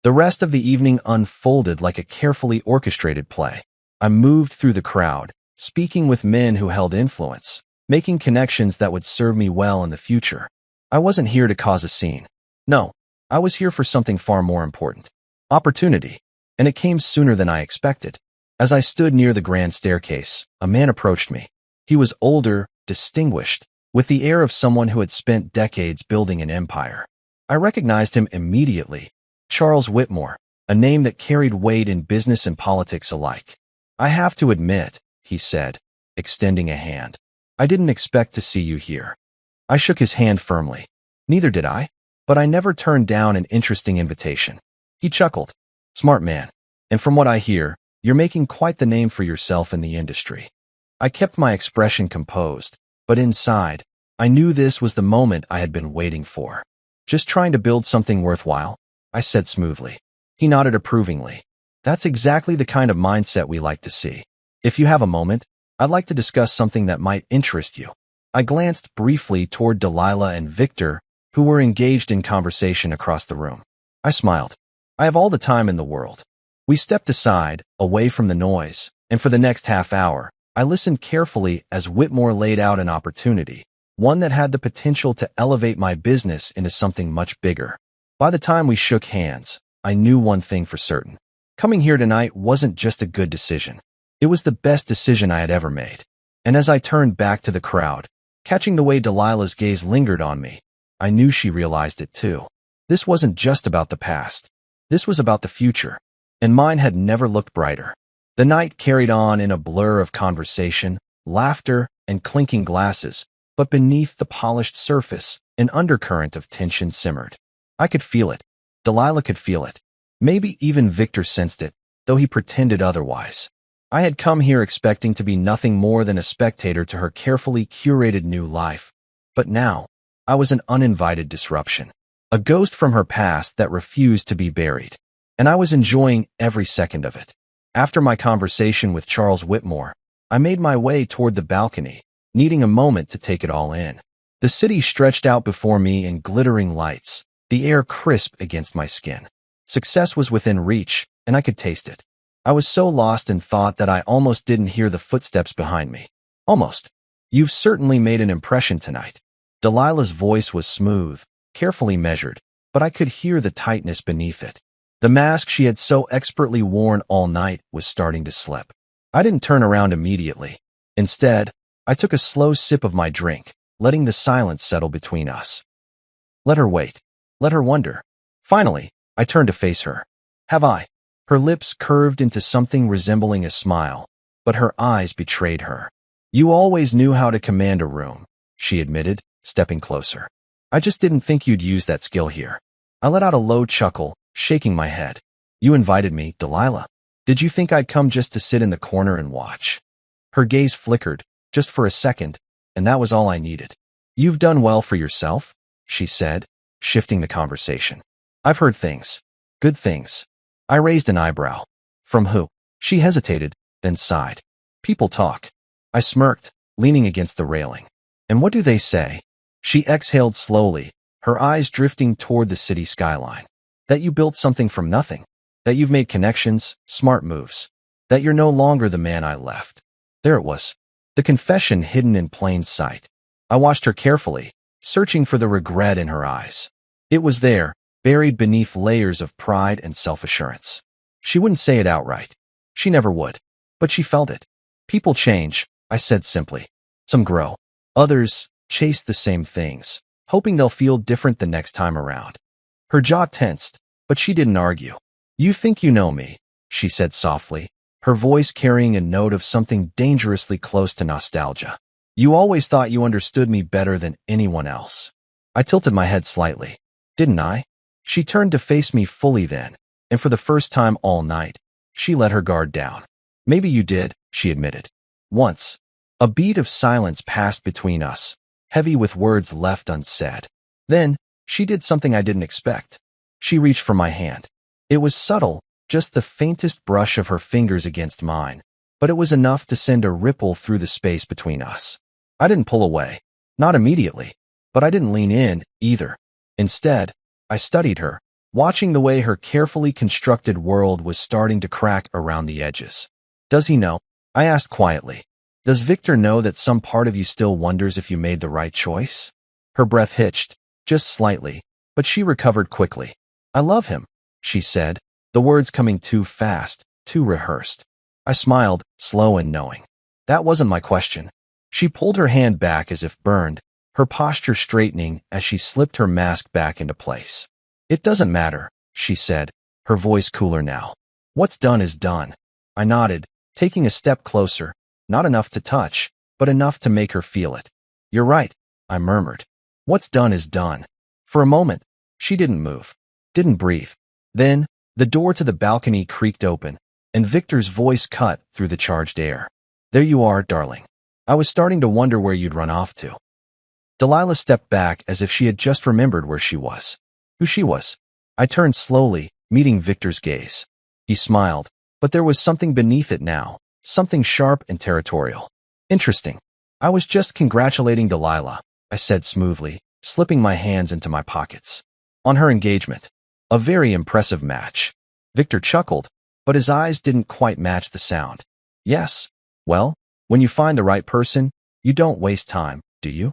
The rest of the evening unfolded like a carefully orchestrated play. I moved through the crowd, speaking with men who held influence, making connections that would serve me well in the future. I wasn't here to cause a scene. No, I was here for something far more important. Opportunity. And it came sooner than I expected. As I stood near the grand staircase, a man approached me. He was older, distinguished, with the air of someone who had spent decades building an empire. I recognized him immediately. Charles Whitmore, a name that carried weight in business and politics alike. "I have to admit," he said, extending a hand, "I didn't expect to see you here." I shook his hand firmly. Neither did I, but I never turned down an interesting invitation. He chuckled. "Smart man. And from what I hear, you're making quite the name for yourself in the industry." I kept my expression composed, but inside, I knew this was the moment I had been waiting for. "Just trying to build something worthwhile," I said smoothly. He nodded approvingly. "That's exactly the kind of mindset we like to see. If you have a moment, I'd like to discuss something that might interest you." I glanced briefly toward Delilah and Victor, who were engaged in conversation across the room. I smiled. "I have all the time in the world." We stepped aside, away from the noise, and for the next half hour, I listened carefully as Whitmore laid out an opportunity, one that had the potential to elevate my business into something much bigger. By the time we shook hands, I knew one thing for certain. Coming here tonight wasn't just a good decision. It was the best decision I had ever made. And as I turned back to the crowd, catching the way Delilah's gaze lingered on me, I knew she realized it too. This wasn't just about the past. This was about the future. And mine had never looked brighter. The night carried on in a blur of conversation, laughter, and clinking glasses, but beneath the polished surface, an undercurrent of tension simmered. I could feel it. Delilah could feel it. Maybe even Victor sensed it, though he pretended otherwise. I had come here expecting to be nothing more than a spectator to her carefully curated new life. But now, I was an uninvited disruption. A ghost from her past that refused to be buried. And I was enjoying every second of it. After my conversation with Charles Whitmore, I made my way toward the balcony, needing a moment to take it all in. The city stretched out before me in glittering lights, the air crisp against my skin. Success was within reach, and I could taste it. I was so lost in thought that I almost didn't hear the footsteps behind me. Almost. "You've certainly made an impression tonight." Delilah's voice was smooth, carefully measured, but I could hear the tightness beneath it. The mask she had so expertly worn all night was starting to slip. I didn't turn around immediately. Instead, I took a slow sip of my drink, letting the silence settle between us. Let her wait. Let her wonder. Finally, I turned to face her. "Have I?" Her lips curved into something resembling a smile, but her eyes betrayed her. "You always knew how to command a room," she admitted, stepping closer. "I just didn't think you'd use that skill here." I let out a low chuckle, shaking my head. "You invited me, Delilah. Did you think I'd come just to sit in the corner and watch?" Her gaze flickered, just for a second, and that was all I needed. "You've done well for yourself," she said, shifting the conversation. "I've heard things. Good things." I raised an eyebrow. "From who?" She hesitated, then sighed. "People talk." I smirked, leaning against the railing. "And what do they say?" She exhaled slowly, her eyes drifting toward the city skyline. "That you built something from nothing. That you've made connections, smart moves. That you're no longer the man I left." There it was. The confession hidden in plain sight. I watched her carefully, searching for the regret in her eyes. It was there, buried beneath layers of pride and self-assurance. She wouldn't say it outright. She never would. But she felt it. "People change," I said simply. "Some grow. Others chase the same things, hoping they'll feel different the next time around." Her jaw tensed, but she didn't argue. "You think you know me," she said softly, her voice carrying a note of something dangerously close to nostalgia. "You always thought you understood me better than anyone else." I tilted my head slightly. Didn't I? She turned to face me fully then, and for the first time all night, she let her guard down. "Maybe you did," she admitted. "Once." A beat of silence passed between us, heavy with words left unsaid. Then, she did something I didn't expect. She reached for my hand. It was subtle, just the faintest brush of her fingers against mine, but it was enough to send a ripple through the space between us. I didn't pull away. Not immediately. But I didn't lean in, either. Instead, I studied her, watching the way her carefully constructed world was starting to crack around the edges. "Does he know?" I asked quietly. Does Victor know that some part of you still wonders if you made the right choice? Her breath hitched, just slightly, but she recovered quickly. I love him, she said, the words coming too fast, too rehearsed. I smiled, slow and knowing. That wasn't my question. She pulled her hand back as if burned, her posture straightening as she slipped her mask back into place. It doesn't matter, she said, her voice cooler now. What's done is done. I nodded, taking a step closer, not enough to touch, but enough to make her feel it. You're right, I murmured. What's done is done. For a moment, she didn't move, didn't breathe. Then, the door to the balcony creaked open, and Victor's voice cut through the charged air. There you are, darling. I was starting to wonder where you'd run off to. Delilah stepped back as if she had just remembered where she was. Who she was. I turned slowly, meeting Victor's gaze. He smiled, but there was something beneath it now, something sharp and territorial. Interesting. I was just congratulating Delilah, I said smoothly, slipping my hands into my pockets. On her engagement. A very impressive match. Victor chuckled, but his eyes didn't quite match the sound. Yes. Well, when you find the right person, you don't waste time, do you?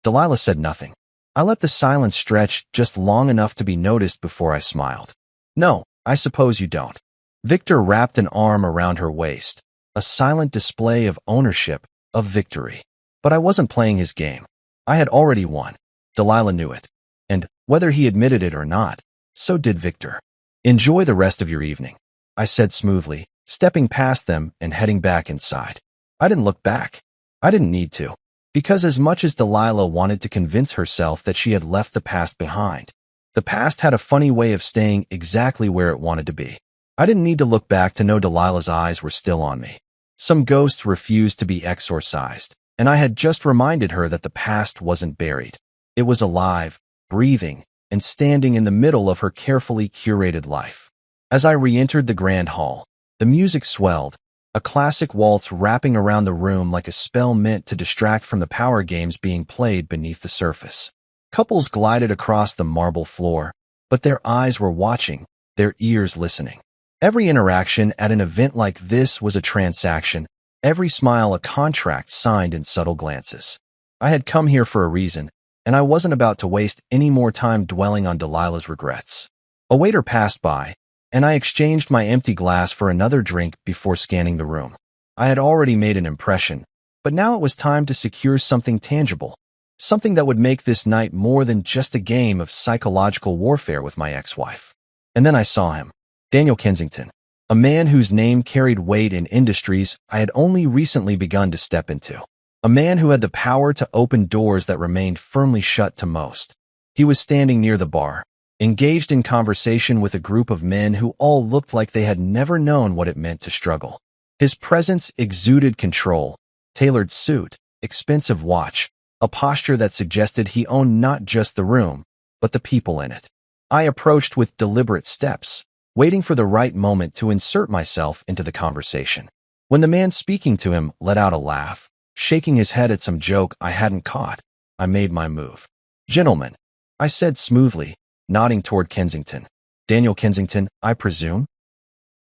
Delilah said nothing. I let the silence stretch just long enough to be noticed before I smiled. No, I suppose you don't. Victor wrapped an arm around her waist, a silent display of ownership, of victory. But I wasn't playing his game. I had already won. Delilah knew it. And, whether he admitted it or not, so did Victor. Enjoy the rest of your evening, I said smoothly, stepping past them and heading back inside. I didn't look back. I didn't need to. Because as much as Delilah wanted to convince herself that she had left the past behind, the past had a funny way of staying exactly where it wanted to be. I didn't need to look back to know Delilah's eyes were still on me. Some ghosts refused to be exorcised, and I had just reminded her that the past wasn't buried. It was alive, breathing, and standing in the middle of her carefully curated life. As I re-entered the grand hall, the music swelled, a classic waltz wrapping around the room like a spell meant to distract from the power games being played beneath the surface. Couples glided across the marble floor, but their eyes were watching, their ears listening. Every interaction at an event like this was a transaction, every smile a contract signed in subtle glances. I had come here for a reason, and I wasn't about to waste any more time dwelling on Delilah's regrets. A waiter passed by, and I exchanged my empty glass for another drink before scanning the room. I had already made an impression, but now it was time to secure something tangible, something that would make this night more than just a game of psychological warfare with my ex-wife. And then I saw him. Daniel Kensington, a man whose name carried weight in industries I had only recently begun to step into. A man who had the power to open doors that remained firmly shut to most. He was standing near the bar, engaged in conversation with a group of men who all looked like they had never known what it meant to struggle. His presence exuded control, tailored suit, expensive watch, a posture that suggested he owned not just the room, but the people in it. I approached with deliberate steps, waiting for the right moment to insert myself into the conversation. When the man speaking to him let out a laugh, shaking his head at some joke I hadn't caught, I made my move. Gentlemen, I said smoothly, nodding toward Kensington. Daniel Kensington, I presume?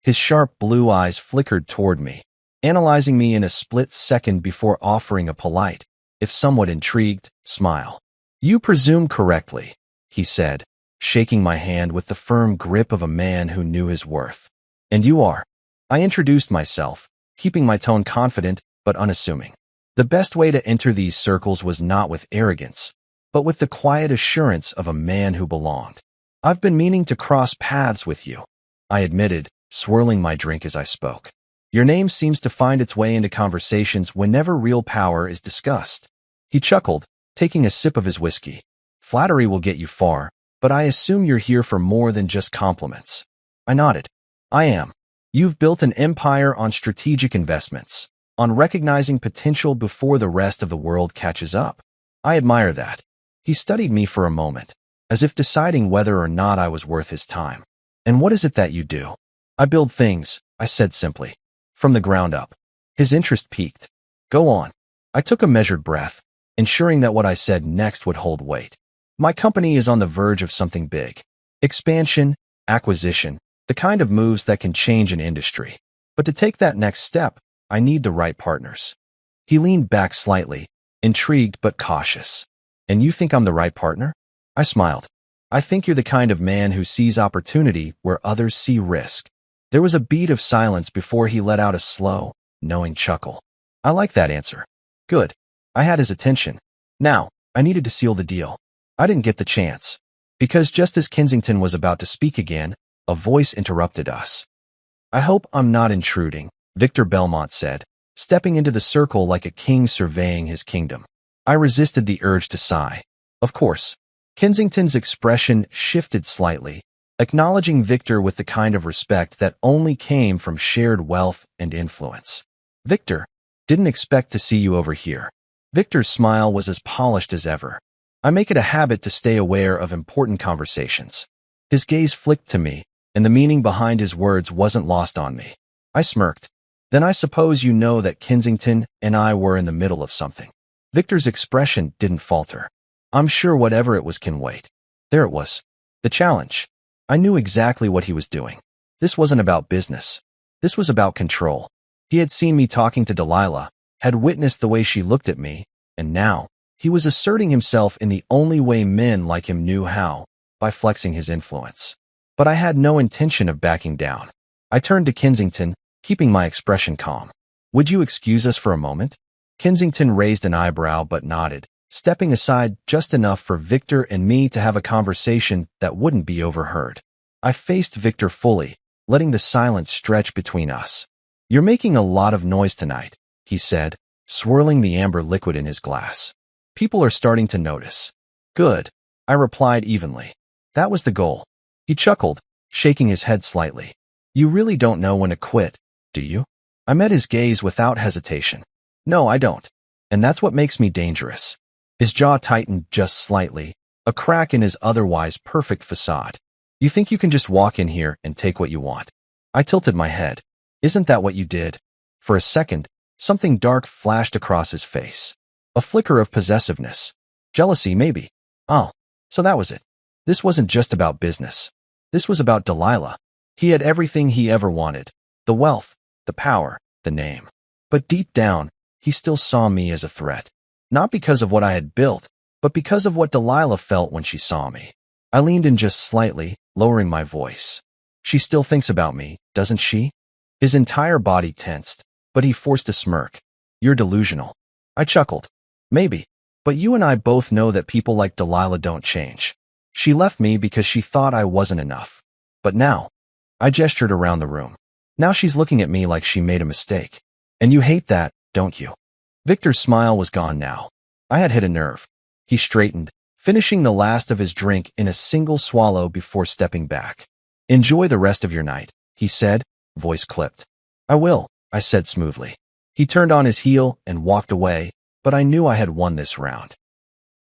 His sharp blue eyes flickered toward me, analyzing me in a split second before offering a polite, if somewhat intrigued, smile. You presume correctly, he said, shaking my hand with the firm grip of a man who knew his worth. And you are? I introduced myself, keeping my tone confident but unassuming. The best way to enter these circles was not with arrogance, but with the quiet assurance of a man who belonged. I've been meaning to cross paths with you, I admitted, swirling my drink as I spoke. Your name seems to find its way into conversations whenever real power is discussed. He chuckled, taking a sip of his whiskey. Flattery will get you far, but I assume you're here for more than just compliments. I nodded. I am. You've built an empire on strategic investments, on recognizing potential before the rest of the world catches up. I admire that. He studied me for a moment, as if deciding whether or not I was worth his time. And what is it that you do? I build things, I said simply. From the ground up. His interest piqued. Go on. I took a measured breath, ensuring that what I said next would hold weight. My company is on the verge of something big. Expansion, acquisition, the kind of moves that can change an industry. But to take that next step, I need the right partners. He leaned back slightly, intrigued but cautious. And you think I'm the right partner? I smiled. I think you're the kind of man who sees opportunity where others see risk. There was a beat of silence before he let out a slow, knowing chuckle. I like that answer. Good. I had his attention. Now, I needed to seal the deal. I didn't get the chance. Because just as Kensington was about to speak again, a voice interrupted us. I hope I'm not intruding, Victor Belmont said, stepping into the circle like a king surveying his kingdom. I resisted the urge to sigh. Of course. Kensington's expression shifted slightly, acknowledging Victor with the kind of respect that only came from shared wealth and influence. Victor, didn't expect to see you over here. Victor's smile was as polished as ever. I make it a habit to stay aware of important conversations. His gaze flicked to me, and the meaning behind his words wasn't lost on me. I smirked. Then I suppose you know that Kensington and I were in the middle of something. Victor's expression didn't falter. I'm sure whatever it was can wait. There it was. The challenge. I knew exactly what he was doing. This wasn't about business. This was about control. He had seen me talking to Delilah, had witnessed the way she looked at me, and now, he was asserting himself in the only way men like him knew how, by flexing his influence. But I had no intention of backing down. I turned to Kensington, keeping my expression calm. Would you excuse us for a moment? Kensington raised an eyebrow but nodded, stepping aside just enough for Victor and me to have a conversation that wouldn't be overheard. I faced Victor fully, letting the silence stretch between us. You're making a lot of noise tonight, he said, swirling the amber liquid in his glass. People are starting to notice. Good, I replied evenly. That was the goal. He chuckled, shaking his head slightly. You really don't know when to quit, do you? I met his gaze without hesitation. No, I don't. And that's what makes me dangerous. His jaw tightened just slightly, a crack in his otherwise perfect facade. You think you can just walk in here and take what you want? I tilted my head. Isn't that what you did? For a second, something dark flashed across his face. A flicker of possessiveness. Jealousy, maybe. Oh, so that was it. This wasn't just about business. This was about Delilah. He had everything he ever wanted. The wealth, the power, the name. But deep down, he still saw me as a threat. Not because of what I had built, but because of what Delilah felt when she saw me. I leaned in just slightly, lowering my voice. She still thinks about me, doesn't she? His entire body tensed, but he forced a smirk. You're delusional. I chuckled. Maybe. But you and I both know that people like Delilah don't change. She left me because she thought I wasn't enough. But now, I gestured around the room. Now she's looking at me like she made a mistake. And you hate that, don't you? Victor's smile was gone now. I had hit a nerve. He straightened, finishing the last of his drink in a single swallow before stepping back. Enjoy the rest of your night, he said, voice clipped. I will, I said smoothly. He turned on his heel and walked away, but I knew I had won this round.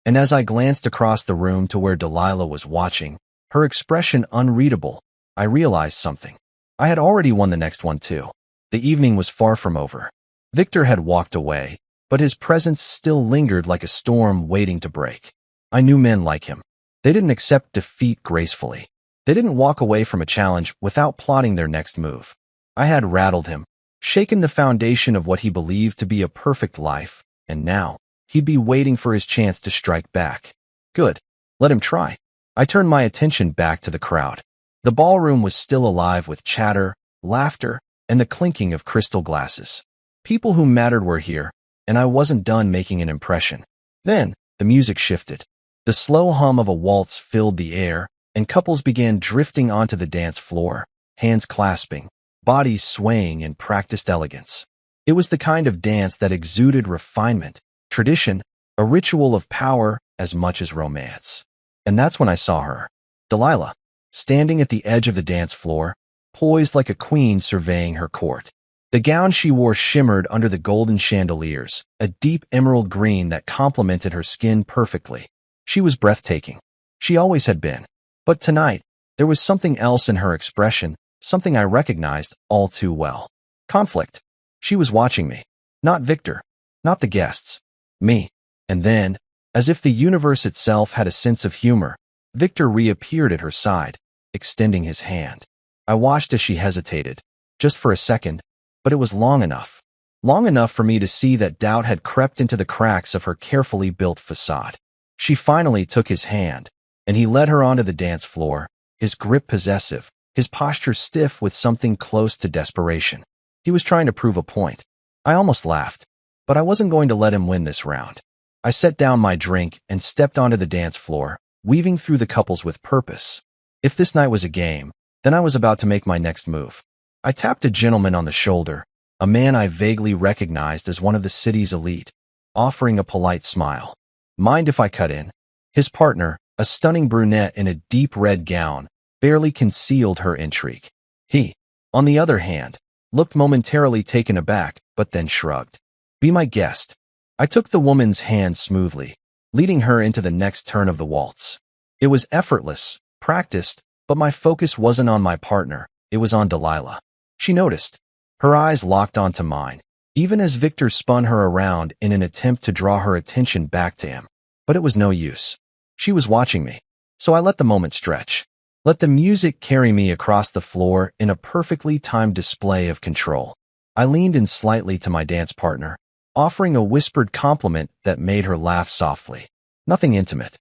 And as I glanced across the room to where Delilah was watching, her expression unreadable, I realized something. I had already won the next one too. The evening was far from over. Victor had walked away, but his presence still lingered like a storm waiting to break. I knew men like him. They didn't accept defeat gracefully. They didn't walk away from a challenge without plotting their next move. I had rattled him, shaken the foundation of what he believed to be a perfect life, and now, he'd be waiting for his chance to strike back. Good. Let him try. I turned my attention back to the crowd. The ballroom was still alive with chatter, laughter, and the clinking of crystal glasses. People who mattered were here, and I wasn't done making an impression. Then, the music shifted. The slow hum of a waltz filled the air, and couples began drifting onto the dance floor, hands clasping, bodies swaying in practiced elegance. It was the kind of dance that exuded refinement, tradition, a ritual of power as much as romance. And that's when I saw her, Delilah, standing at the edge of the dance floor, poised like a queen surveying her court. The gown she wore shimmered under the golden chandeliers, a deep emerald green that complemented her skin perfectly. She was breathtaking. She always had been. But tonight, there was something else in her expression, something I recognized all too well. Conflict. She was watching me. Not Victor. Not the guests. Me. And then, as if the universe itself had a sense of humor, Victor reappeared at her side, extending his hand. I watched as she hesitated, just for a second, but it was long enough. long enough for me to see that doubt had crept into the cracks of her carefully built facade. She finally took his hand, and he led her onto the dance floor, his grip possessive, his posture stiff with something close to desperation. He was trying to prove a point. I almost laughed, but I wasn't going to let him win this round. I set down my drink and stepped onto the dance floor, weaving through the couples with purpose. If this night was a game, then I was about to make my next move. I tapped a gentleman on the shoulder, a man I vaguely recognized as one of the city's elite, offering a polite smile. Mind if I cut in? His partner, a stunning brunette in a deep red gown, barely concealed her intrigue. He, on the other hand, looked momentarily taken aback, but then shrugged. Be my guest. I took the woman's hand smoothly, leading her into the next turn of the waltz. It was effortless, practiced, but my focus wasn't on my partner, it was on Delilah. She noticed. Her eyes locked onto mine, even as Victor spun her around in an attempt to draw her attention back to him. But it was no use. She was watching me, so I let the moment stretch. Let the music carry me across the floor in a perfectly timed display of control. I leaned in slightly to my dance partner, offering a whispered compliment that made her laugh softly. Nothing intimate.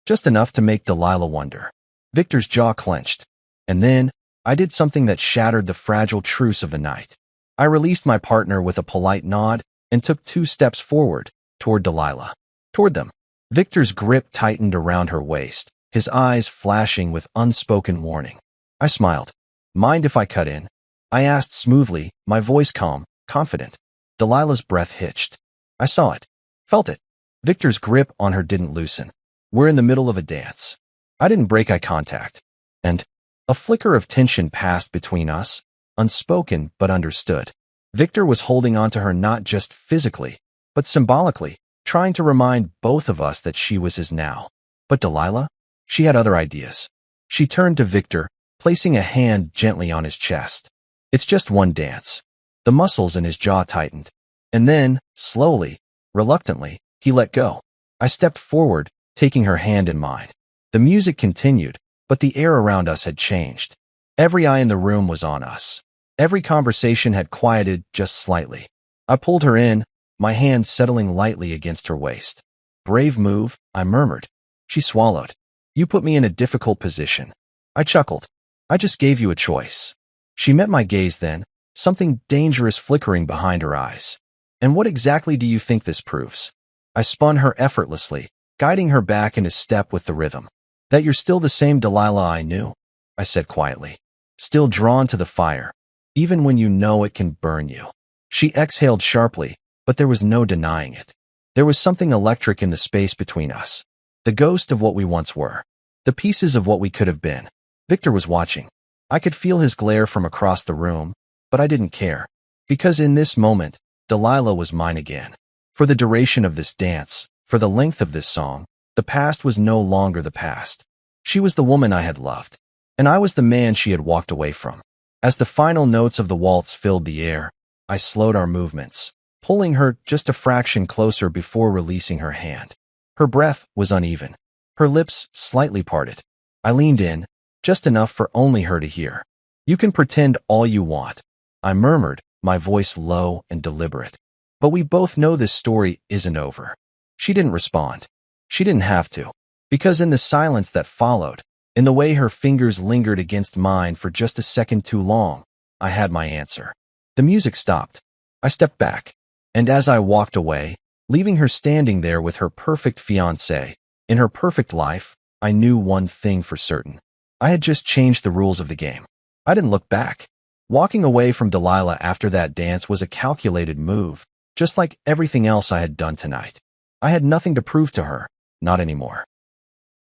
Just enough to make Delilah wonder. Victor's jaw clenched. And then, I did something that shattered the fragile truce of the night. I released my partner with a polite nod and took 2 steps forward, toward Delilah. Toward them. Victor's grip tightened around her waist, his eyes flashing with unspoken warning. I smiled. Mind if I cut in? I asked smoothly, my voice calm, confident. Delilah's breath hitched. I saw it. Felt it. Victor's grip on her didn't loosen. We're in the middle of a dance. I didn't break eye contact. And a flicker of tension passed between us, unspoken but understood. Victor was holding onto her not just physically, but symbolically, trying to remind both of us that she was his now. But Delilah? She had other ideas. She turned to Victor, placing a hand gently on his chest. It's just one dance. The muscles in his jaw tightened. And then, slowly, reluctantly, he let go. I stepped forward, taking her hand in mine. The music continued, but the air around us had changed. Every eye in the room was on us. Every conversation had quieted just slightly. I pulled her in, my hand settling lightly against her waist. Brave move, I murmured. She swallowed. You put me in a difficult position. I chuckled. I just gave you a choice. She met my gaze then, something dangerous flickering behind her eyes. And what exactly do you think this proves? I spun her effortlessly, guiding her back into step with the rhythm. That you're still the same Delilah I knew, I said quietly. Still drawn to the fire, even when you know it can burn you. She exhaled sharply, but there was no denying it. There was something electric in the space between us. The ghost of what we once were. The pieces of what we could have been. Victor was watching. I could feel his glare from across the room, but I didn't care. Because in this moment, Delilah was mine again. For the duration of this dance, for the length of this song, the past was no longer the past. She was the woman I had loved, and I was the man she had walked away from. As the final notes of the waltz filled the air, I slowed our movements, pulling her just a fraction closer before releasing her hand. Her breath was uneven, her lips slightly parted. I leaned in, just enough for only her to hear. You can pretend all you want, I murmured, my voice low and deliberate. But we both know this story isn't over. She didn't respond. She didn't have to. Because in the silence that followed, in the way her fingers lingered against mine for just a second too long, I had my answer. The music stopped. I stepped back. And as I walked away, leaving her standing there with her perfect fiancé, in her perfect life, I knew one thing for certain. I had just changed the rules of the game. I didn't look back. Walking away from Delilah after that dance was a calculated move, just like everything else I had done tonight. I had nothing to prove to her, not anymore.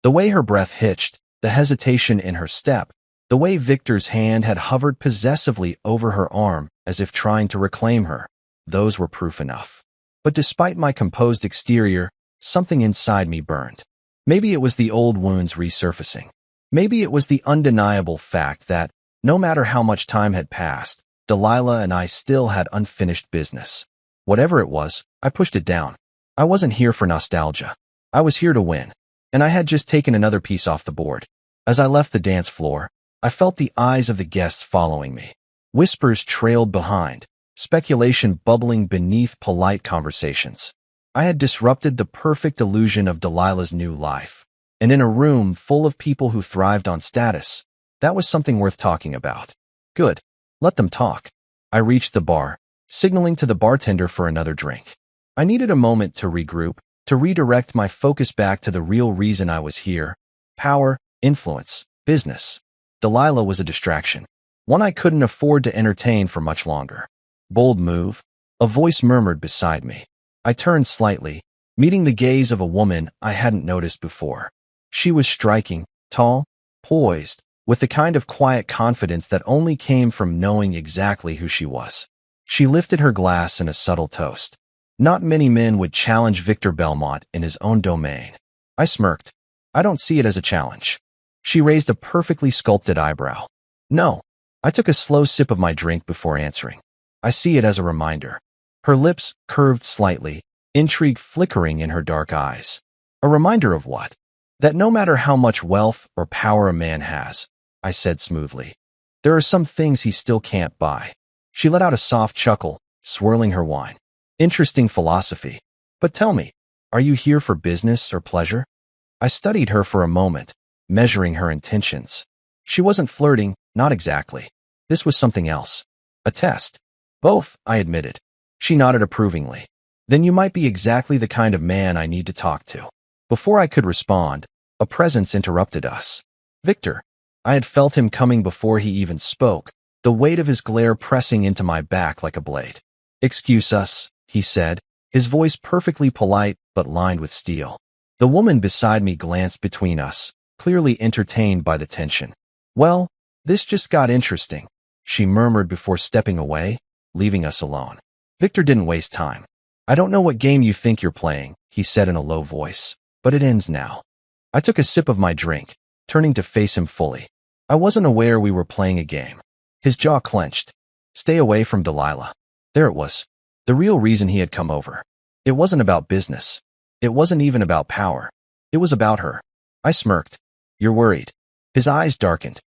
The way her breath hitched, the hesitation in her step, the way Victor's hand had hovered possessively over her arm as if trying to reclaim her, those were proof enough. But despite my composed exterior, something inside me burned. Maybe it was the old wounds resurfacing. Maybe it was the undeniable fact that, no matter how much time had passed, Delilah and I still had unfinished business. Whatever it was, I pushed it down. I wasn't here for nostalgia. I was here to win. And I had just taken another piece off the board. As I left the dance floor, I felt the eyes of the guests following me. Whispers trailed behind, speculation bubbling beneath polite conversations. I had disrupted the perfect illusion of Delilah's new life. And in a room full of people who thrived on status, that was something worth talking about. Good. Let them talk. I reached the bar, signaling to the bartender for another drink. I needed a moment to regroup, to redirect my focus back to the real reason I was here: power, influence, business. Delilah was a distraction, one I couldn't afford to entertain for much longer. Bold move, a voice murmured beside me. I turned slightly, meeting the gaze of a woman I hadn't noticed before. She was striking, tall, poised, with the kind of quiet confidence that only came from knowing exactly who she was. She lifted her glass in a subtle toast. Not many men would challenge Victor Belmont in his own domain. I smirked. I don't see it as a challenge. She raised a perfectly sculpted eyebrow. No. I took a slow sip of my drink before answering. I see it as a reminder. Her lips curved slightly, intrigue flickering in her dark eyes. A reminder of what? That no matter how much wealth or power a man has, I said smoothly, there are some things he still can't buy. She let out a soft chuckle, swirling her wine. Interesting philosophy. But tell me, are you here for business or pleasure? I studied her for a moment, measuring her intentions. She wasn't flirting, not exactly. This was something else. A test. Both, I admitted. She nodded approvingly. Then you might be exactly the kind of man I need to talk to. Before I could respond, a presence interrupted us. Victor. I had felt him coming before he even spoke, the weight of his glare pressing into my back like a blade. Excuse us, he said, his voice perfectly polite but lined with steel. The woman beside me glanced between us, clearly entertained by the tension. Well, this just got interesting, she murmured before stepping away, leaving us alone. Victor didn't waste time. I don't know what game you think you're playing, he said in a low voice, but it ends now. I took a sip of my drink, turning to face him fully. I wasn't aware we were playing a game. His jaw clenched. Stay away from Delilah. There it was. The real reason he had come over. It wasn't about business. It wasn't even about power. It was about her. I smirked. You're worried. His eyes darkened.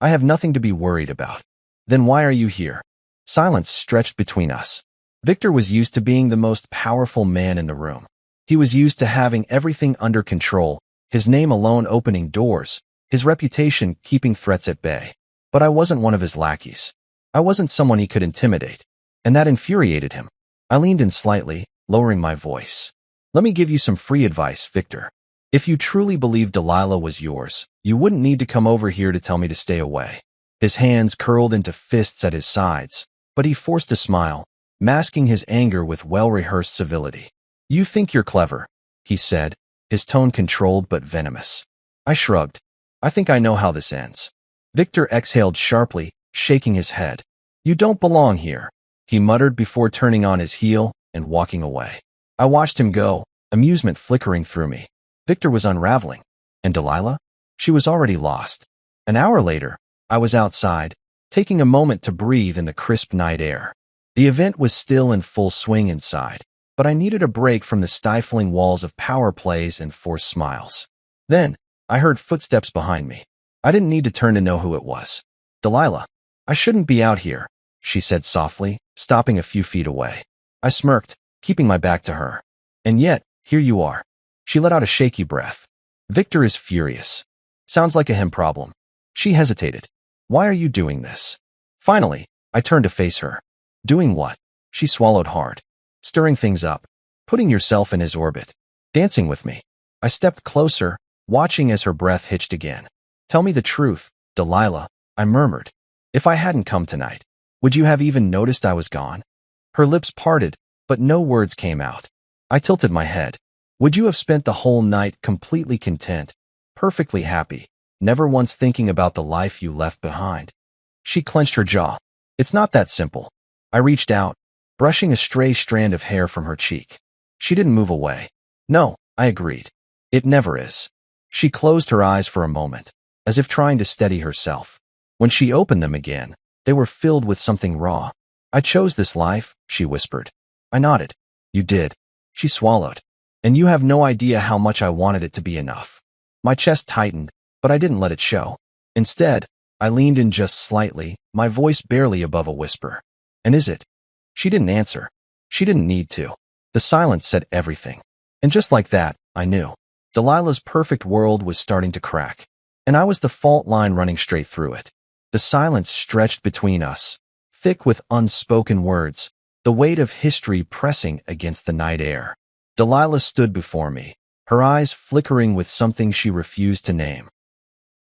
I have nothing to be worried about. Then why are you here? Silence stretched between us. Victor was used to being the most powerful man in the room. He was used to having everything under control, his name alone opening doors, his reputation keeping threats at bay. But I wasn't one of his lackeys. I wasn't someone he could intimidate, and that infuriated him. I leaned in slightly, lowering my voice. Let me give you some free advice, Victor. If you truly believed Delilah was yours, you wouldn't need to come over here to tell me to stay away. His hands curled into fists at his sides, but he forced a smile, masking his anger with well-rehearsed civility. You think you're clever, he said, his tone controlled but venomous. I shrugged. I think I know how this ends. Victor exhaled sharply, shaking his head. You don't belong here, he muttered before turning on his heel and walking away. I watched him go, amusement flickering through me. Victor was unraveling. And Delilah? She was already lost. An hour later, I was outside, taking a moment to breathe in the crisp night air. The event was still in full swing inside, but I needed a break from the stifling walls of power plays and forced smiles. Then, I heard footsteps behind me. I didn't need to turn to know who it was. Delilah. I shouldn't be out here, she said softly, stopping a few feet away. I smirked, keeping my back to her. And yet, here you are. She let out a shaky breath. Victor is furious. Sounds like a him problem. She hesitated. Why are you doing this? Finally, I turned to face her. Doing what? She swallowed hard. Stirring things up. Putting yourself in his orbit. Dancing with me. I stepped closer, watching as her breath hitched again. Tell me the truth, Delilah, I murmured. If I hadn't come tonight, would you have even noticed I was gone? Her lips parted, but no words came out. I tilted my head. Would you have spent the whole night completely content, perfectly happy, never once thinking about the life you left behind? She clenched her jaw. It's not that simple. I reached out, brushing a stray strand of hair from her cheek. She didn't move away. No, I agreed. It never is. She closed her eyes for a moment, as if trying to steady herself. When she opened them again, they were filled with something raw. I chose this life, she whispered. I nodded. You did. She swallowed. And you have no idea how much I wanted it to be enough. My chest tightened, but I didn't let it show. Instead, I leaned in just slightly, my voice barely above a whisper. And is it? She didn't answer. She didn't need to. The silence said everything. And just like that, I knew. Delilah's perfect world was starting to crack. And I was the fault line running straight through it. The silence stretched between us, thick with unspoken words, the weight of history pressing against the night air. Delilah stood before me, her eyes flickering with something she refused to name.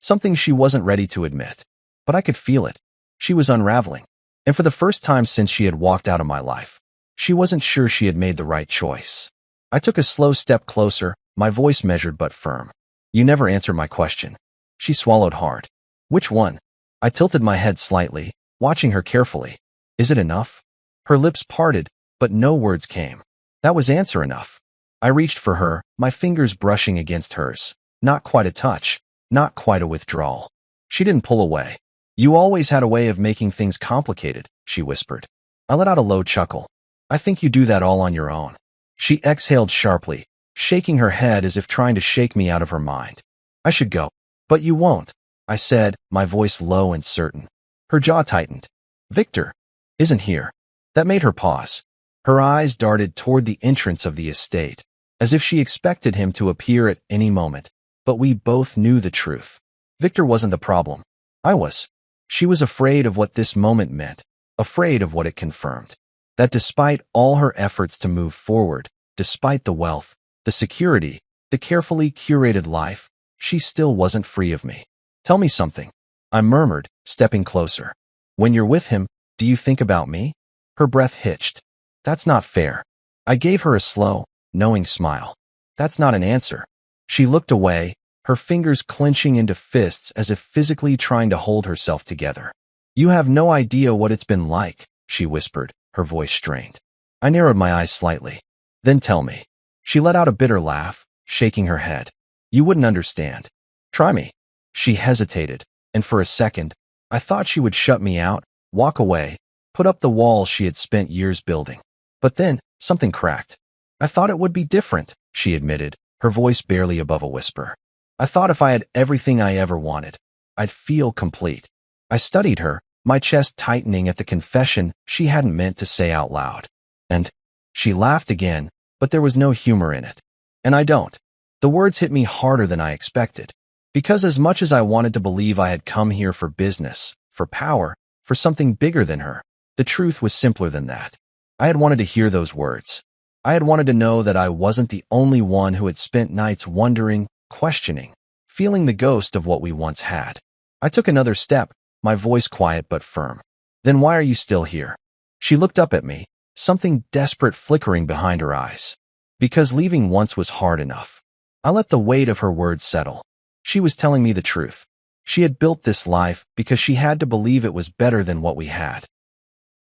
Something she wasn't ready to admit. But I could feel it. She was unraveling. And for the first time since she had walked out of my life, she wasn't sure she had made the right choice. I took a slow step closer, my voice measured but firm. You never answered my question. She swallowed hard. Which one? I tilted my head slightly, watching her carefully. Is it enough? Her lips parted, but no words came. That was answer enough. I reached for her, my fingers brushing against hers. Not quite a touch, not quite a withdrawal. She didn't pull away. You always had a way of making things complicated, she whispered. I let out a low chuckle. I think you do that all on your own. She exhaled sharply, shaking her head as if trying to shake me out of her mind. I should go. But you won't, I said, my voice low and certain. Her jaw tightened. Victor isn't here. That made her pause. Her eyes darted toward the entrance of the estate, as if she expected him to appear at any moment. But we both knew the truth. Victor wasn't the problem. I was. She was afraid of what this moment meant, afraid of what it confirmed. That despite all her efforts to move forward, despite the wealth, the security, the carefully curated life, she still wasn't free of me. Tell me something, I murmured, stepping closer. When you're with him, do you think about me? Her breath hitched. That's not fair. I gave her a slow, knowing smile. That's not an answer. She looked away, her fingers clenching into fists as if physically trying to hold herself together. You have no idea what it's been like, she whispered, her voice strained. I narrowed my eyes slightly. Then tell me. She let out a bitter laugh, shaking her head. You wouldn't understand. Try me. She hesitated, and for a second, I thought she would shut me out, walk away, put up the wall she had spent years building. But then, something cracked. I thought it would be different, she admitted, her voice barely above a whisper. I thought if I had everything I ever wanted, I'd feel complete. I studied her, my chest tightening at the confession she hadn't meant to say out loud. And she laughed again, but there was no humor in it. And I don't. The words hit me harder than I expected. Because as much as I wanted to believe I had come here for business, for power, for something bigger than her, the truth was simpler than that. I had wanted to hear those words. I had wanted to know that I wasn't the only one who had spent nights wondering, questioning, feeling the ghost of what we once had. I took another step, my voice quiet but firm. Then why are you still here? She looked up at me, something desperate flickering behind her eyes. Because leaving once was hard enough. I let the weight of her words settle. She was telling me the truth. She had built this life because she had to believe it was better than what we had.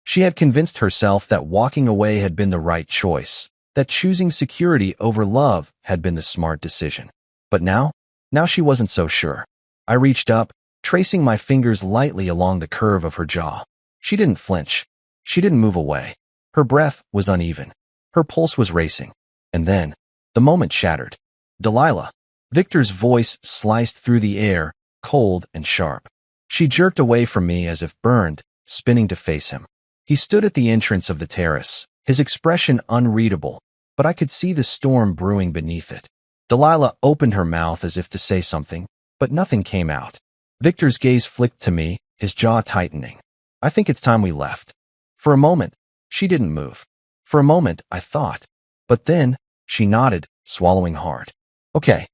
She had convinced herself that walking away had been the right choice, that choosing security over love had been the smart decision. But now she wasn't so sure. I reached up, tracing my fingers lightly along the curve of her jaw. She didn't flinch. She didn't move away. Her breath was uneven. Her pulse was racing. And then, the moment shattered. Delilah. Victor's voice sliced through the air, cold and sharp. She jerked away from me as if burned, spinning to face him. He stood at the entrance of the terrace, his expression unreadable, but I could see the storm brewing beneath it. Delilah opened her mouth as if to say something, but nothing came out. Victor's gaze flicked to me, his jaw tightening. I think it's time we left. For a moment, she didn't move. For a moment, I thought. But then, she nodded, swallowing hard. Okay.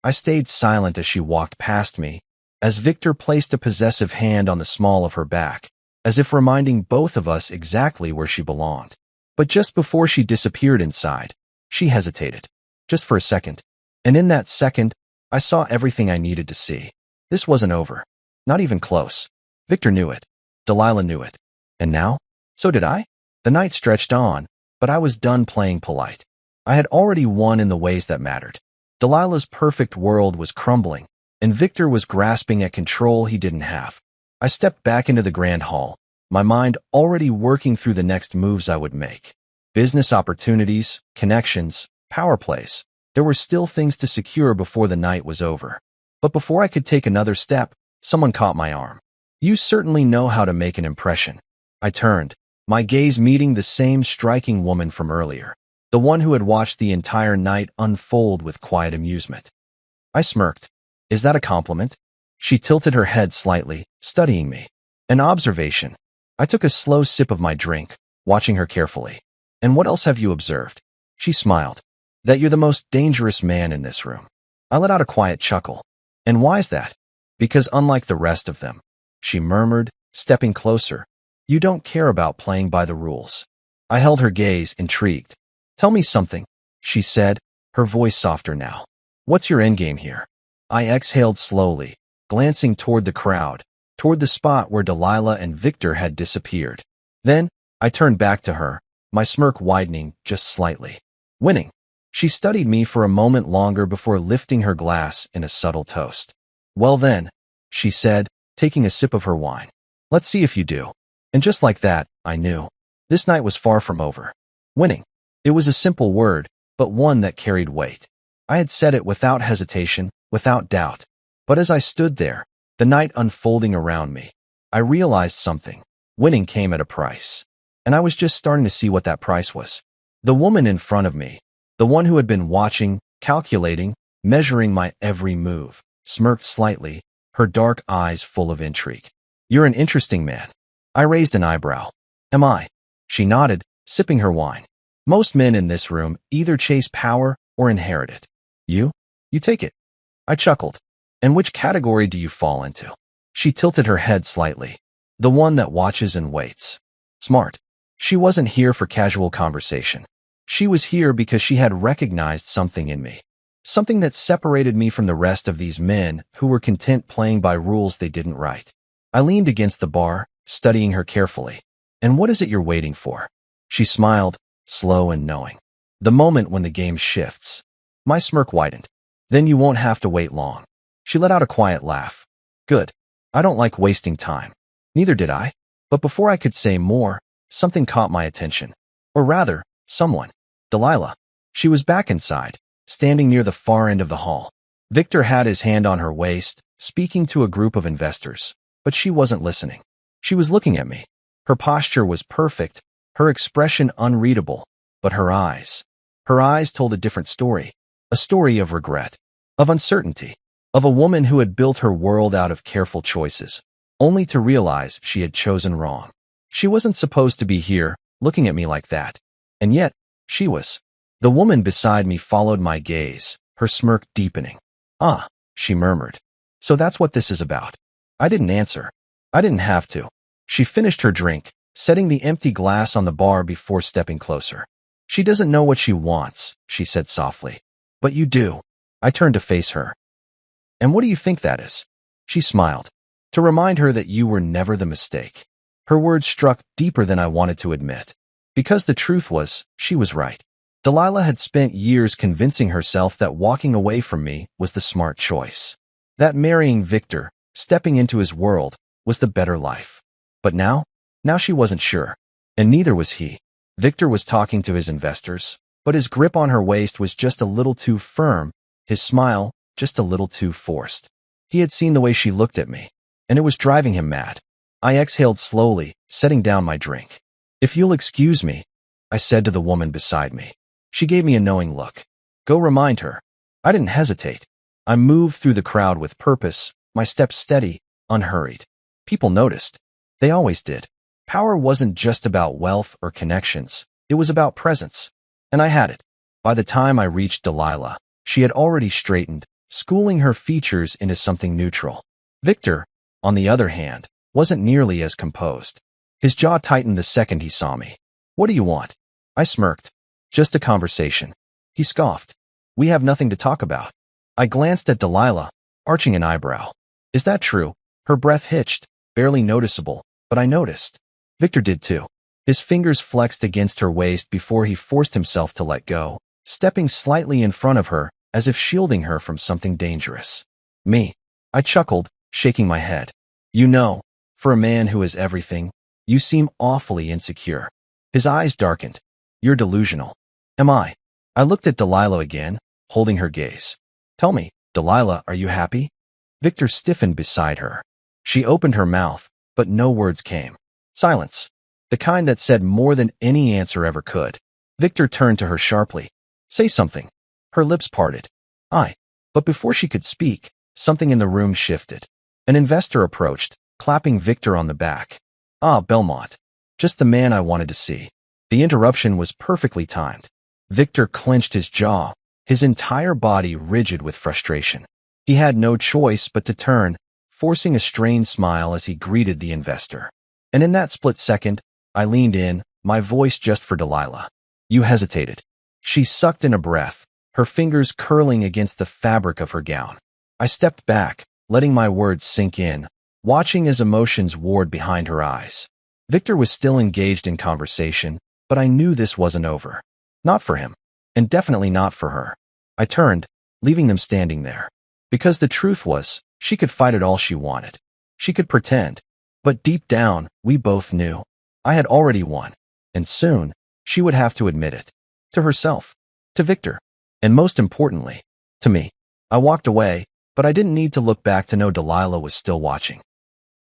I stayed silent as she walked past me, as Victor placed a possessive hand on the small of her back, as if reminding both of us exactly where she belonged. But just before she disappeared inside, she hesitated. Just for a second. And in that second, I saw everything I needed to see. This wasn't over. Not even close. Victor knew it. Delilah knew it. And now? So did I? The night stretched on, but I was done playing polite. I had already won in the ways that mattered. Delilah's perfect world was crumbling, and Victor was grasping at control he didn't have. I stepped back into the grand hall, my mind already working through the next moves I would make. Business opportunities, connections, power plays. There were still things to secure before the night was over. But before I could take another step, someone caught my arm. You certainly know how to make an impression. I turned, my gaze meeting the same striking woman from earlier, the one who had watched the entire night unfold with quiet amusement. I smirked. Is that a compliment? She tilted her head slightly, studying me. An observation. I took a slow sip of my drink, watching her carefully. And what else have you observed? She smiled. That you're the most dangerous man in this room. I let out a quiet chuckle. And why's that? Because unlike the rest of them, she murmured, stepping closer, you don't care about playing by the rules. I held her gaze, intrigued. Tell me something, she said, her voice softer now. What's your endgame here? I exhaled slowly, glancing toward the crowd, toward the spot where Delilah and Victor had disappeared. Then, I turned back to her, my smirk widening just slightly. Winning. She studied me for a moment longer before lifting her glass in a subtle toast. Well then, she said, taking a sip of her wine. Let's see if you do. And just like that, I knew. This night was far from over. Winning. It was a simple word, but one that carried weight. I had said it without hesitation, without doubt. But as I stood there, the night unfolding around me, I realized something. Winning came at a price. And I was just starting to see what that price was. The woman in front of me, the one who had been watching, calculating, measuring my every move, smirked slightly, her dark eyes full of intrigue. You're an interesting man. I raised an eyebrow. Am I? She nodded, sipping her wine. Most men in this room either chase power or inherit it. You? You take it. I chuckled. And which category do you fall into? She tilted her head slightly. The one that watches and waits. Smart. She wasn't here for casual conversation. She was here because she had recognized something in me. Something that separated me from the rest of these men who were content playing by rules they didn't write. I leaned against the bar, studying her carefully. And what is it you're waiting for? She smiled, slow and knowing. The moment when the game shifts. My smirk widened. Then you won't have to wait long. She let out a quiet laugh. Good. I don't like wasting time. Neither did I. But before I could say more, something caught my attention. Or rather, someone. Delilah. She was back inside, standing near the far end of the hall. Victor had his hand on her waist, speaking to a group of investors. But she wasn't listening. She was looking at me. Her posture was perfect, her expression unreadable, but her eyes told a different story. A story of regret, of uncertainty, of a woman who had built her world out of careful choices, only to realize she had chosen wrong. She wasn't supposed to be here, looking at me like that. And yet, she was. The woman beside me followed my gaze, her smirk deepening. Ah, she murmured. So that's what this is about. I didn't answer. I didn't have to. She finished her drink, setting the empty glass on the bar before stepping closer. She doesn't know what she wants, she said softly. But you do. I turned to face her. And what do you think that is? She smiled. To remind her that you were never the mistake. Her words struck deeper than I wanted to admit. Because the truth was, she was right. Delilah had spent years convincing herself that walking away from me was the smart choice. That marrying Victor, stepping into his world, was the better life. But now she wasn't sure. And neither was he. Victor was talking to his investors, but his grip on her waist was just a little too firm, his smile just a little too forced. He had seen the way she looked at me, and it was driving him mad. I exhaled slowly, setting down my drink. If you'll excuse me, I said to the woman beside me. She gave me a knowing look. Go remind her. I didn't hesitate. I moved through the crowd with purpose, my steps steady, unhurried. People noticed. They always did. Power wasn't just about wealth or connections. It was about presence. And I had it. By the time I reached Delilah, she had already straightened, schooling her features into something neutral. Victor, on the other hand, wasn't nearly as composed. His jaw tightened the second he saw me. What do you want? I smirked. Just a conversation. He scoffed. We have nothing to talk about. I glanced at Delilah, arching an eyebrow. Is that true? Her breath hitched, barely noticeable, but I noticed. Victor did too. His fingers flexed against her waist before he forced himself to let go, stepping slightly in front of her as if shielding her from something dangerous. Me. I chuckled, shaking my head. You know, for a man who is everything, you seem awfully insecure. His eyes darkened. You're delusional. Am I? I looked at Delilah again, holding her gaze. Tell me, Delilah, are you happy? Victor stiffened beside her. She opened her mouth, but no words came. Silence. the kind that said more than any answer ever could. Victor turned to her sharply. Say something. Her lips parted. But before she could speak, something in the room shifted. An investor approached, clapping Victor on the back. Ah, Belmont. Just the man I wanted to see. The interruption was perfectly timed. Victor clenched his jaw, his entire body rigid with frustration. He had no choice but to turn, forcing a strained smile as he greeted the investor. And in that split second, I leaned in, my voice just for Delilah. You hesitated. She sucked in a breath, her fingers curling against the fabric of her gown. I stepped back, letting my words sink in, watching as emotions warred behind her eyes. Victor was still engaged in conversation, but I knew this wasn't over. Not for him, and definitely not for her. I turned, leaving them standing there. Because the truth was, she could fight it all she wanted. She could pretend. But deep down, we both knew. I had already won. And soon, she would have to admit it. To herself. To Victor. And most importantly, to me. I walked away, but I didn't need to look back to know Delilah was still watching.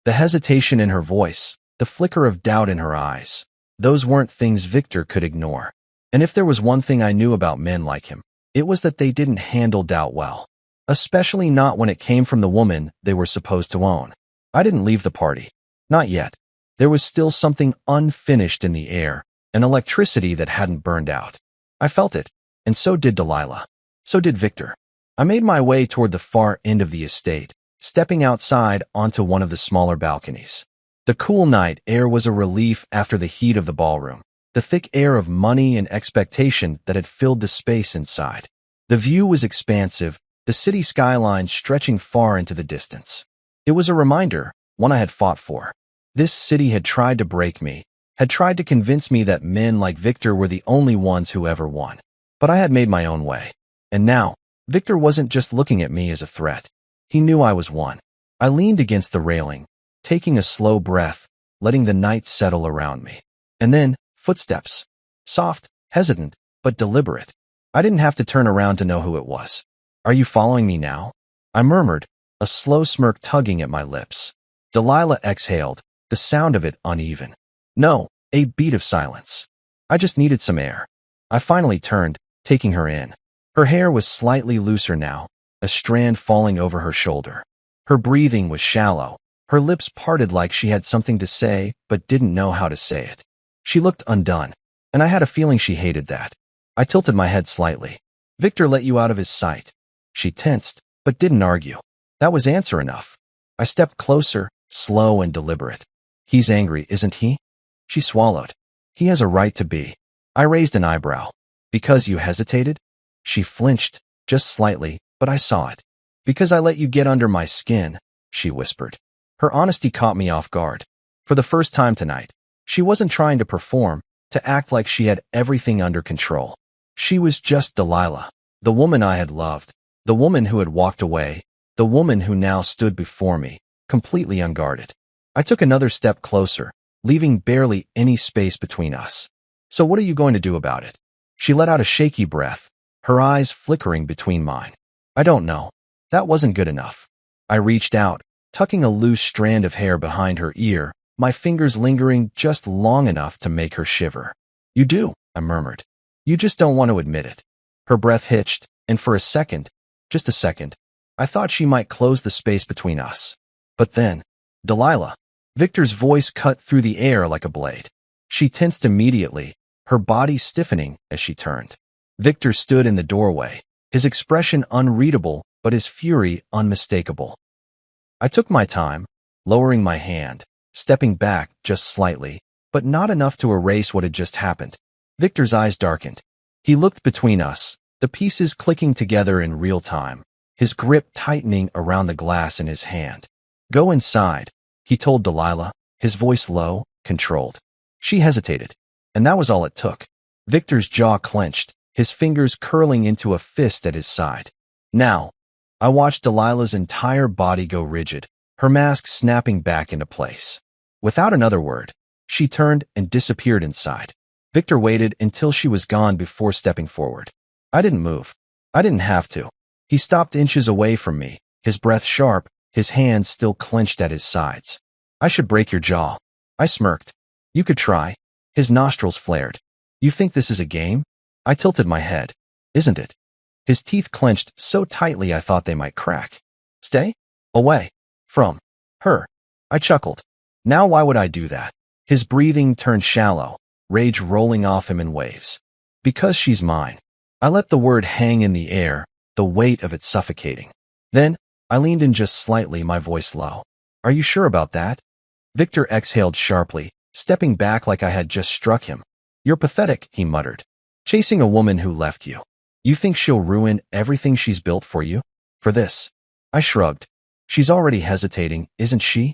The hesitation in her voice, the flicker of doubt in her eyes, those weren't things Victor could ignore. And if there was one thing I knew about men like him, it was that they didn't handle doubt well. Especially not when it came from the woman they were supposed to own. I didn't leave the party. Not yet. There was still something unfinished in the air, an electricity that hadn't burned out. I felt it, and so did Delilah. So did Victor. I made my way toward the far end of the estate, stepping outside onto one of the smaller balconies. The cool night air was a relief after the heat of the ballroom, the thick air of money and expectation that had filled the space inside. The view was expansive, the city skyline stretching far into the distance. It was a reminder, one I had fought for. This city had tried to break me, had tried to convince me that men like Victor were the only ones who ever won. But I had made my own way. And now, Victor wasn't just looking at me as a threat. He knew I was one. I leaned against the railing, taking a slow breath, letting the night settle around me. And then, footsteps. Soft, hesitant, but deliberate. I didn't have to turn around to know who it was. Are you following me now? I murmured, a slow smirk tugging at my lips. Delilah exhaled, the sound of it uneven. No, a beat of silence. I just needed some air. I finally turned, taking her in. Her hair was slightly looser now, a strand falling over her shoulder. Her breathing was shallow, her lips parted like she had something to say but didn't know how to say it. She looked undone, and I had a feeling she hated that. I tilted my head slightly. Victor let you out of his sight. She tensed, but didn't argue. That was answer enough. I stepped closer, slow and deliberate. He's angry, isn't he? She swallowed. He has a right to be. I raised an eyebrow. Because you hesitated? She flinched, just slightly, but I saw it. Because I let you get under my skin, she whispered. Her honesty caught me off guard. For the first time tonight, she wasn't trying to perform, to act like she had everything under control. She was just Delilah, the woman I had loved, the woman who had walked away, the woman who now stood before me, completely unguarded. I took another step closer, leaving barely any space between us. So what are you going to do about it? She let out a shaky breath, her eyes flickering between mine. I don't know. That wasn't good enough. I reached out, tucking a loose strand of hair behind her ear, my fingers lingering just long enough to make her shiver. You do, I murmured. You just don't want to admit it. Her breath hitched, and for a second, just a second, I thought she might close the space between us. But then, Delilah. Victor's voice cut through the air like a blade. She tensed immediately, her body stiffening as she turned. Victor stood in the doorway, his expression unreadable, but his fury unmistakable. I took my time, lowering my hand, stepping back just slightly, but not enough to erase what had just happened. Victor's eyes darkened. He looked between us, the pieces clicking together in real time, his grip tightening around the glass in his hand. Go inside, he told Delilah, his voice low, controlled. She hesitated, and that was all it took. Victor's jaw clenched, his fingers curling into a fist at his side. Now, I watched Delilah's entire body go rigid, her mask snapping back into place. Without another word, she turned and disappeared inside. Victor waited until she was gone before stepping forward. I didn't move. I didn't have to. He stopped inches away from me, his breath sharp, his hands still clenched at his sides. I should break your jaw. I smirked. You could try. His nostrils flared. You think this is a game? I tilted my head. Isn't it? His teeth clenched so tightly I thought they might crack. Stay away from her. I chuckled. Now why would I do that? His breathing turned shallow, rage rolling off him in waves. Because she's mine. I let the word hang in the air, the weight of it suffocating. Then, I leaned in just slightly, my voice low. Are you sure about that? Victor exhaled sharply, stepping back like I had just struck him. You're pathetic, he muttered. Chasing a woman who left you. You think she'll ruin everything she's built for you? For this? I shrugged. She's already hesitating, isn't she?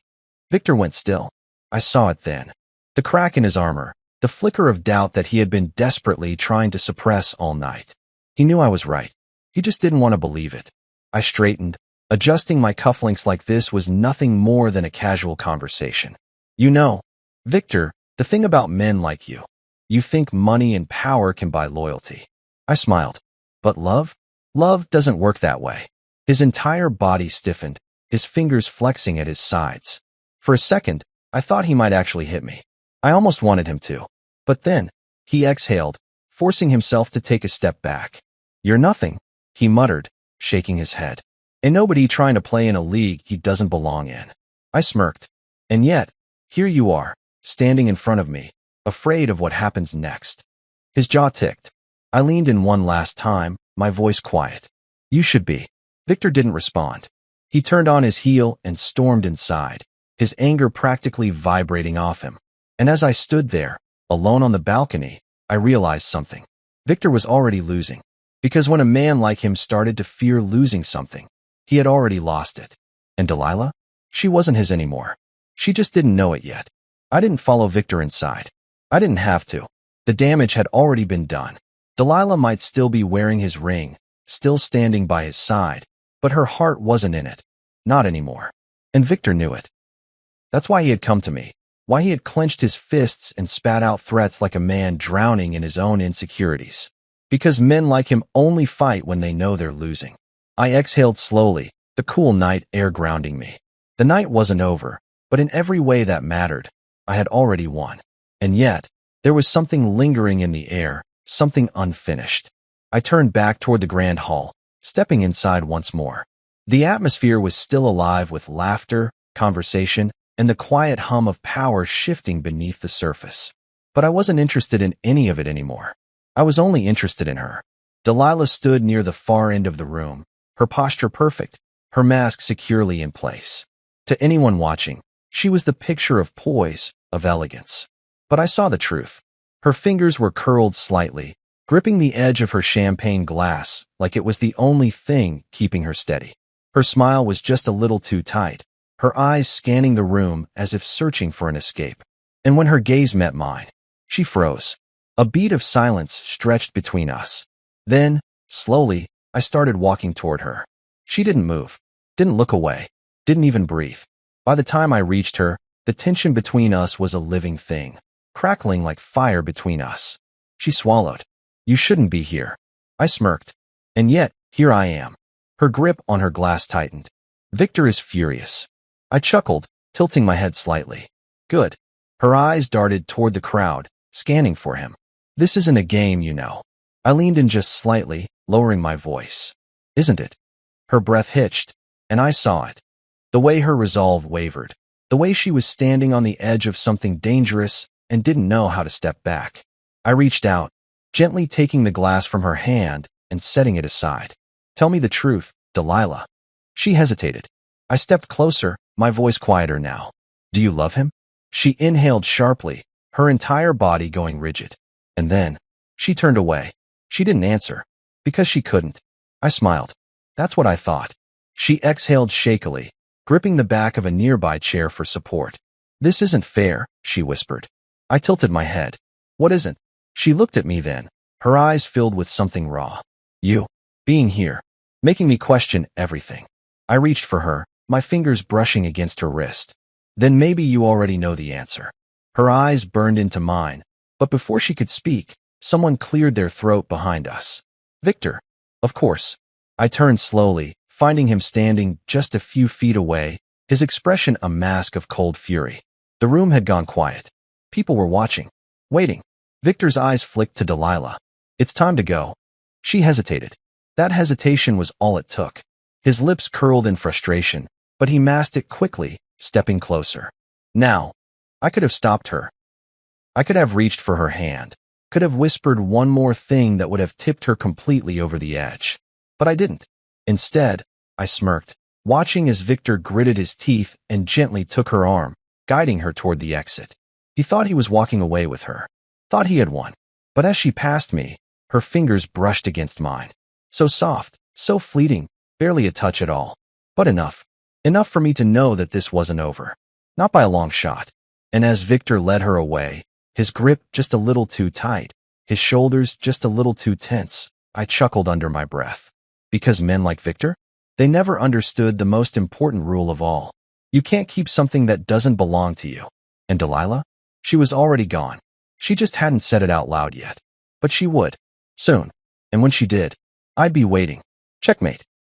Victor went still. I saw it then. The crack in his armor, the flicker of doubt that he had been desperately trying to suppress all night. He knew I was right. He just didn't want to believe it. I straightened. Adjusting my cufflinks like this was nothing more than a casual conversation. You know, Victor, the thing about men like you. You think money and power can buy loyalty. I smiled. But love? Love doesn't work that way. His entire body stiffened, his fingers flexing at his sides. For a second, I thought he might actually hit me. I almost wanted him to. But then, he exhaled, forcing himself to take a step back. You're nothing, he muttered, shaking his head. And nobody trying to play in a league he doesn't belong in. I smirked. And yet, here you are, standing in front of me, afraid of what happens next. His jaw ticked. I leaned in one last time, my voice quiet. You should be. Victor didn't respond. He turned on his heel and stormed inside, his anger practically vibrating off him. And as I stood there, alone on the balcony, I realized something. Victor was already losing. Because when a man like him started to fear losing something, he had already lost it. And Delilah? She wasn't his anymore. She just didn't know it yet. I didn't follow Victor inside. I didn't have to. The damage had already been done. Delilah might still be wearing his ring, still standing by his side, but her heart wasn't in it. Not anymore. And Victor knew it. That's why he had come to me. Why he had clenched his fists and spat out threats like a man drowning in his own insecurities. Because men like him only fight when they know they're losing. I exhaled slowly, the cool night air grounding me. The night wasn't over, but in every way that mattered, I had already won. And yet, there was something lingering in the air, something unfinished. I turned back toward the grand hall, stepping inside once more. The atmosphere was still alive with laughter, conversation, and the quiet hum of power shifting beneath the surface. But I wasn't interested in any of it anymore. I was only interested in her. Delilah stood near the far end of the room, her posture perfect, her mask securely in place. To anyone watching, she was the picture of poise, of elegance. But I saw the truth. Her fingers were curled slightly, gripping the edge of her champagne glass like it was the only thing keeping her steady. Her smile was just a little too tight, her eyes scanning the room as if searching for an escape. And when her gaze met mine, she froze. A beat of silence stretched between us. Then, slowly, I started walking toward her. She didn't move, didn't look away, didn't even breathe. By the time I reached her, the tension between us was a living thing, crackling like fire between us. She swallowed. You shouldn't be here. I smirked. And yet, here I am. Her grip on her glass tightened. Victor is furious. I chuckled, tilting my head slightly. Good. Her eyes darted toward the crowd, scanning for him. This isn't a game, you know. I leaned in just slightly, lowering my voice. Isn't it? Her breath hitched, and I saw it. The way her resolve wavered. The way she was standing on the edge of something dangerous and didn't know how to step back. I reached out, gently taking the glass from her hand and setting it aside. Tell me the truth, Delilah. She hesitated. I stepped closer, my voice quieter now. Do you love him? She inhaled sharply, her entire body going rigid. And then, she turned away. She didn't answer. Because she couldn't. I smiled. That's what I thought. She exhaled shakily, gripping the back of a nearby chair for support. This isn't fair, she whispered. I tilted my head. What isn't? She looked at me then, her eyes filled with something raw. You. Being here. Making me question everything. I reached for her, my fingers brushing against her wrist. Then maybe you already know the answer. Her eyes burned into mine, but before she could speak, someone cleared their throat behind us. Victor. Of course. I turned slowly, finding him standing just a few feet away, his expression a mask of cold fury. The room had gone quiet. People were watching, waiting. Victor's eyes flicked to Delilah. It's time to go. She hesitated. That hesitation was all it took. His lips curled in frustration, but he masked it quickly, stepping closer. Now, I could have stopped her. I could have reached for her hand, could have whispered one more thing that would have tipped her completely over the edge. But I didn't. Instead, I smirked, watching as Victor gritted his teeth and gently took her arm, guiding her toward the exit. He thought he was walking away with her, thought he had won. But as she passed me, her fingers brushed against mine. So soft, so fleeting, barely a touch at all. But enough. Enough for me to know that this wasn't over. Not by a long shot. And as Victor led her away, his grip just a little too tight, his shoulders just a little too tense, I chuckled under my breath. Because men like Victor? They never understood the most important rule of all. You can't keep something that doesn't belong to you. And Delilah? She was already gone. She just hadn't said it out loud yet. But she would. Soon. And when she did, I'd be waiting. Checkmate.